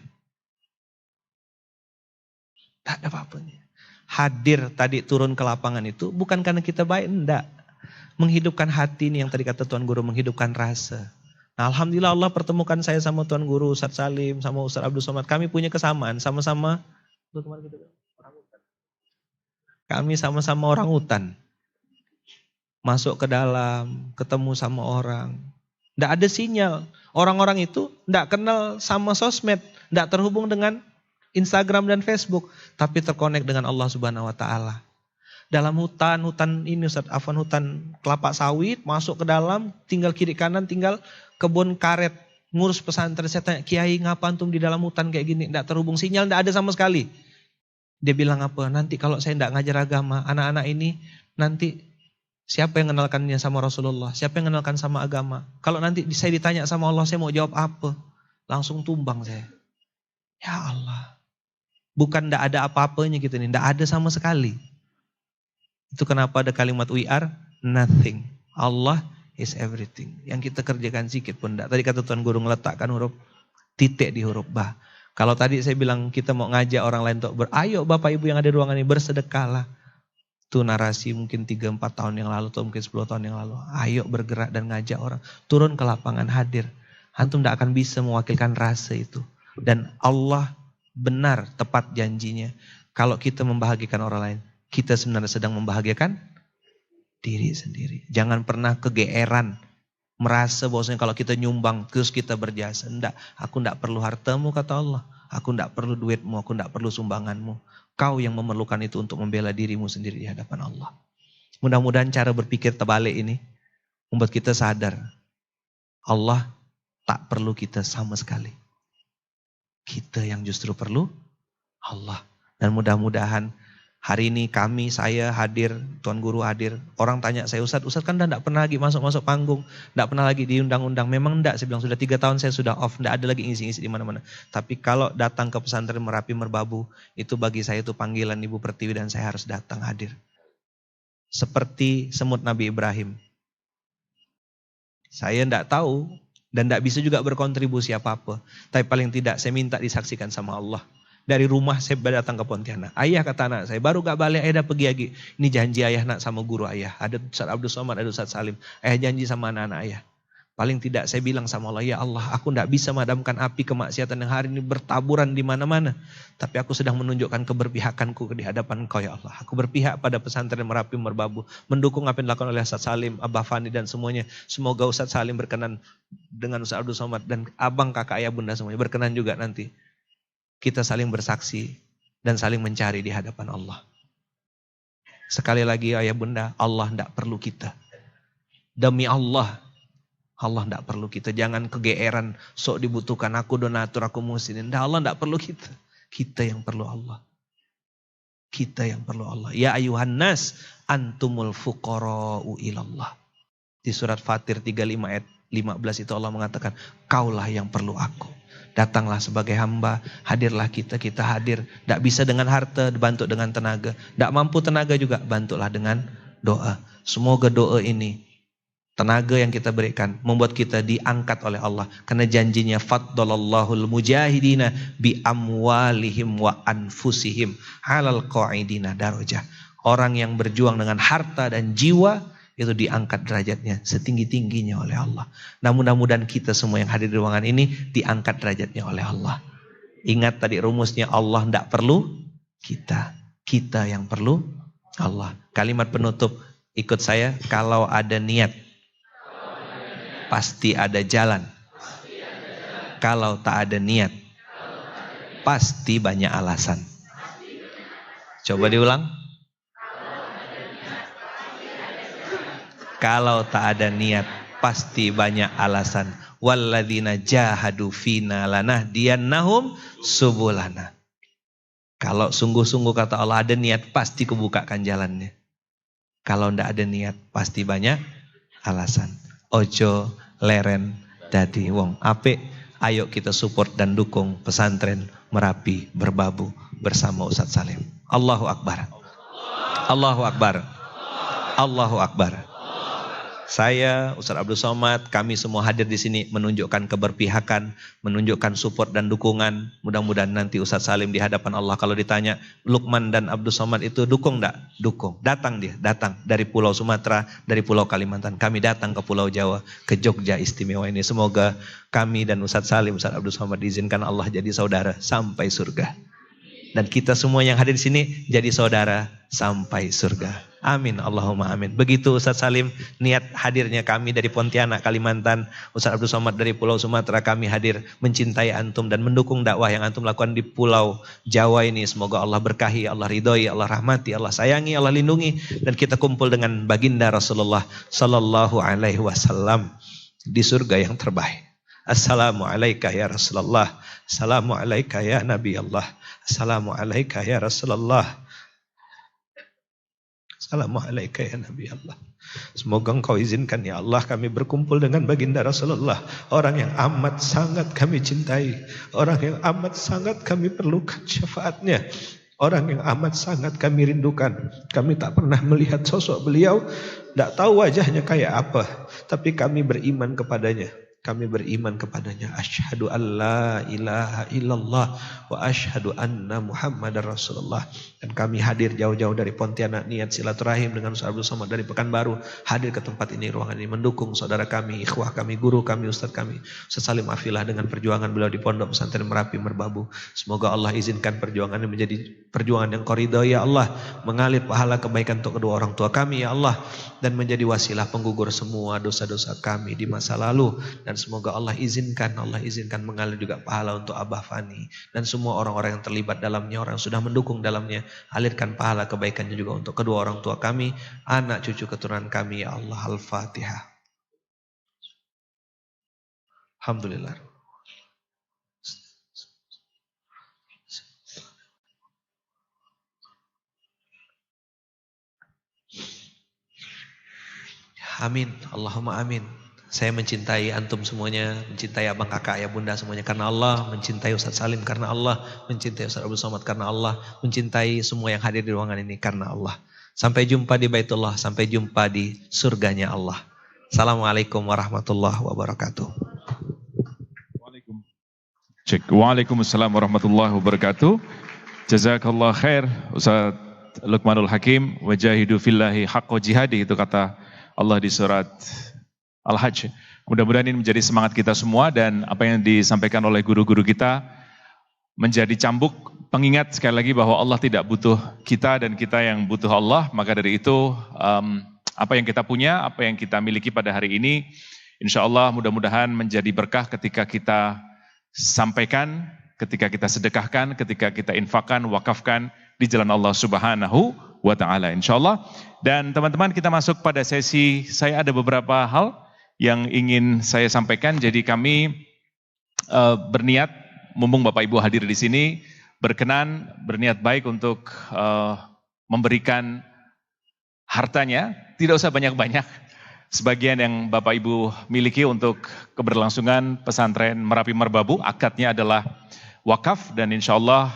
Tak ada apa-apanya. Hadir tadi turun ke lapangan itu bukan karena kita baik, enggak. Menghidupkan hati ini yang tadi kata Tuan Guru, menghidupkan rasa. Nah, alhamdulillah Allah pertemukan saya sama Tuan Guru Ustaz Salim, sama Ustaz Abdul Somad. Kami punya kesamaan, sama-sama kami sama-sama orang hutan. Masuk ke dalam, ketemu sama orang. Tidak ada sinyal. Orang-orang itu tidak kenal sama sosmed, tidak terhubung dengan Instagram dan Facebook, tapi terkonek dengan Allah Subhanahu wa taala. Dalam hutan ini Ustaz, hutan kelapa sawit, masuk ke dalam, tinggal kiri kanan, tinggal kebun karet, ngurus pesantren. Saya tanya, Kiai ngapa antum di dalam hutan kayak gini? Tidak terhubung sinyal, tidak ada sama sekali. Dia bilang apa? Nanti kalau saya tidak ngajar agama, anak-anak ini nanti siapa yang kenalkannya sama Rasulullah? Siapa yang kenalkan sama agama? Kalau nanti saya ditanya sama Allah, saya mau jawab apa? Langsung tumbang saya. Ya Allah. Bukan tidak ada apa-apanya gitu nih, tidak ada sama sekali. Itu kenapa ada kalimat we are nothing. Allah is everything. Yang kita kerjakan sedikit pun tidak. Tadi kata Tuan Guru meletakkan huruf titik di huruf ba. Kalau tadi saya bilang kita mau ngajak orang lain untuk ayo Bapak Ibu yang ada di ruangan ini bersedekahlah. Itu narasi mungkin 3-4 tahun yang lalu atau mungkin 10 tahun yang lalu. Ayo bergerak dan ngajak orang. Turun ke lapangan, hadir. Antum tidak akan bisa mewakilkan rasa itu. Dan Allah benar tepat janjinya. Kalau kita membahagiakan orang lain, kita sebenarnya sedang membahagiakan diri sendiri. Jangan pernah kegeeran. Merasa bahwasanya kalau kita nyumbang terus kita berjasa. Enggak, aku enggak perlu hartamu kata Allah. Aku enggak perlu duitmu, aku enggak perlu sumbanganmu. Kau yang memerlukan itu untuk membela dirimu sendiri di hadapan Allah. Mudah-mudahan cara berpikir terbalik ini membuat kita sadar. Allah tak perlu kita sama sekali. Kita yang justru perlu Allah. Dan mudah-mudahan Hari ini kami, saya hadir, Tuan Guru hadir. Orang tanya saya, Ustadz kan udah gak pernah lagi masuk panggung. Gak pernah lagi diundang-undang. Memang enggak, saya bilang sudah 3 tahun saya sudah off. Enggak ada lagi ngisi-ngisi di mana-mana. Tapi kalau datang ke pesantren Merapi Merbabu, itu bagi saya itu panggilan Ibu Pertiwi dan saya harus datang hadir. Seperti semut Nabi Ibrahim. Saya enggak tahu dan enggak bisa juga berkontribusi apa-apa. Tapi paling tidak saya minta disaksikan sama Allah. Dari rumah saya datang ke Pontianak. Ayah kata anak saya, baru gak balik, ayah dah pergi lagi. Ini janji ayah nak sama guru ayah. Ada Ustaz Abdul Somad, ada Ustaz Salim. Ayah janji sama anak-anak ayah. Paling tidak saya bilang sama Allah, ya Allah, aku gak bisa memadamkan api kemaksiatan yang hari ini bertaburan di mana-mana. Tapi aku sedang menunjukkan keberpihakanku di hadapan Engkau ya Allah. Aku berpihak pada pesantren Merapi Merbabu. Mendukung apa yang dilakukan oleh Ustaz Salim, Abah Fani dan semuanya. Semoga Ustaz Salim berkenan dengan Ustaz Abdul Somad dan abang, kakak, ayah, bunda semuanya. Berkenan juga nanti. Kita saling bersaksi dan saling mencari di hadapan Allah. Sekali lagi ayah bunda, Allah tidak perlu kita. Demi Allah, Allah tidak perlu kita. Jangan kegeeran, sok dibutuhkan aku donatur, aku muslimin. Allah tidak perlu kita. Kita yang perlu Allah. Kita yang perlu Allah. Ya ayuhan nas, antumul fuqara'u ilallah. Di surat Fatir 35 ayat 15 itu Allah mengatakan, kaulah yang perlu aku. Datanglah sebagai hamba, hadirlah kita hadir. Tidak bisa dengan harta, bantu dengan tenaga. Tidak mampu tenaga juga, bantulah dengan doa. Semoga doa ini, tenaga yang kita berikan, membuat kita diangkat oleh Allah. Karena janjinya, faddalallahul mujahidina bi amwalihim wa anfusihim halal qa'idina darajah. Orang yang berjuang dengan harta dan jiwa, itu diangkat derajatnya setinggi-tingginya oleh Allah. Nah, mudah-mudahan kita semua yang hadir di ruangan ini diangkat derajatnya oleh Allah. Ingat tadi rumusnya, Allah tidak perlu kita. Kita yang perlu Allah. Kalimat penutup, ikut saya, kalau ada niat, pasti ada jalan. Kalau tak ada niat, pasti banyak alasan. Coba diulang. Kalau tak ada niat, pasti banyak alasan. Walladzina jahadu fina lanahdiyannahum subulana. Kalau sungguh-sungguh kata Allah ada niat, pasti kubukakan jalannya. Kalau tidak ada niat, pasti banyak alasan. Ojo leren dadi wong apik. Ayo kita support dan dukung pesantren Merapi Merbabu bersama Ustaz Salim. Allahu Akbar. Allahu Akbar. Allahu Akbar. Saya, Ustaz Abdul Somad, kami semua hadir di sini menunjukkan keberpihakan, menunjukkan support dan dukungan. Mudah-mudahan nanti Ustaz Salim di hadapan Allah kalau ditanya, Lukman dan Abdul Somad itu dukung enggak? Dukung. Datang dia, datang dari Pulau Sumatera, dari Pulau Kalimantan. Kami datang ke Pulau Jawa, ke Jogja istimewa ini. Semoga kami dan Ustaz Salim, Ustaz Abdul Somad diizinkan Allah jadi saudara sampai surga. Dan kita semua yang hadir di sini jadi saudara sampai surga. Amin, Allahumma amin. Begitu Ustaz Salim, niat hadirnya kami dari Pontianak, Kalimantan. Ustaz Abdul Somad dari Pulau Sumatera, kami hadir mencintai antum dan mendukung dakwah yang antum lakukan di Pulau Jawa ini. Semoga Allah berkahi, Allah ridhoi, Allah rahmati, Allah sayangi, Allah lindungi. Dan kita kumpul dengan baginda Rasulullah Sallallahu Alaihi Wasallam di surga yang terbaik. Assalamualaikum ya Rasulullah. Assalamualaikum ya Nabi Allah. Assalamualaikum ya Rasulullah. Assalamualaikum ya Nabi Allah. Semoga engkau izinkan ya Allah kami berkumpul dengan baginda Rasulullah. Orang yang amat sangat kami cintai. Orang yang amat sangat kami perlukan syafaatnya. Orang yang amat sangat kami rindukan. Kami tak pernah melihat sosok beliau. Tak tahu wajahnya kayak apa. Tapi kami beriman kepadanya. Kami beriman kepadanya. Asyhadu an la ilaha illallah wa asyhadu anna Muhammadar Rasulullah. Dan kami hadir jauh-jauh dari Pontianak niat silaturahim dengan Ustaz Abdul Somad dari Pekanbaru, hadir ke tempat ini, ruangan ini, mendukung saudara kami, ikhwah kami, guru kami, ustaz kami, Ustaz Salim Afilah dengan perjuangan beliau di Pondok Pesantren Merapi Merbabu. Semoga Allah izinkan perjuangan ini menjadi perjuangan yang koridor ya Allah, mengalir pahala kebaikan untuk kedua orang tua kami ya Allah, dan menjadi wasilah penggugur semua dosa-dosa kami di masa lalu. Dan semoga Allah izinkan mengalir juga pahala untuk Abah Fani dan semua orang-orang yang terlibat dalamnya, orang yang sudah mendukung dalamnya. Alirkan pahala kebaikannya juga untuk kedua orang tua kami, anak cucu keturunan kami ya Allah. Al-Fatihah. Alhamdulillah. Amin, Allahumma amin. Saya mencintai antum semuanya, mencintai abang kakak ayah bunda semuanya karena Allah, mencintai Ustadz Salim karena Allah, mencintai Ustadz Abdul Somad karena Allah, mencintai semua yang hadir di ruangan ini karena Allah. Sampai jumpa di Baitullah, sampai jumpa di surganya Allah. Assalamualaikum warahmatullahi wabarakatuh. Cek. Waalaikumsalam warahmatullahi wabarakatuh. Jazakallah khair Ustaz Luqmanul Hakim, wajahidu fillahi haqqa jihadi, itu kata Allah di surat Al-Hajj. Mudah-mudahan ini menjadi semangat kita semua dan apa yang disampaikan oleh guru-guru kita menjadi cambuk pengingat sekali lagi bahwa Allah tidak butuh kita dan kita yang butuh Allah. Maka dari itu apa yang kita punya, apa yang kita miliki pada hari ini, insya Allah mudah-mudahan menjadi berkah ketika kita sampaikan, ketika kita sedekahkan, ketika kita infakkan, wakafkan di jalan Allah Subhanahu wa Ta'ala, insya Allah. Dan teman-teman, kita masuk pada sesi, saya ada beberapa hal yang ingin saya sampaikan. Jadi kami berniat, mumpung Bapak Ibu hadir di sini, berniat baik untuk memberikan hartanya, tidak usah banyak-banyak. Sebagian yang Bapak Ibu miliki untuk keberlangsungan pesantren Merapi Merbabu, akadnya adalah wakaf dan insya Allah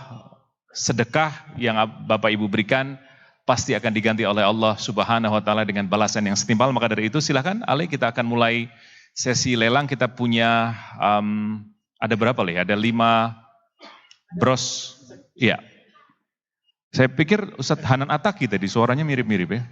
sedekah yang Bapak Ibu berikan pasti akan diganti oleh Allah Subhanahu wa Ta'ala dengan balasan yang setimpal. Maka dari itu silakan Ale, kita akan mulai sesi lelang. Kita punya ada berapa Le? Ada 5 bros. Iya. Saya pikir Ustadz Hanan Ataki tadi suaranya mirip-mirip ya.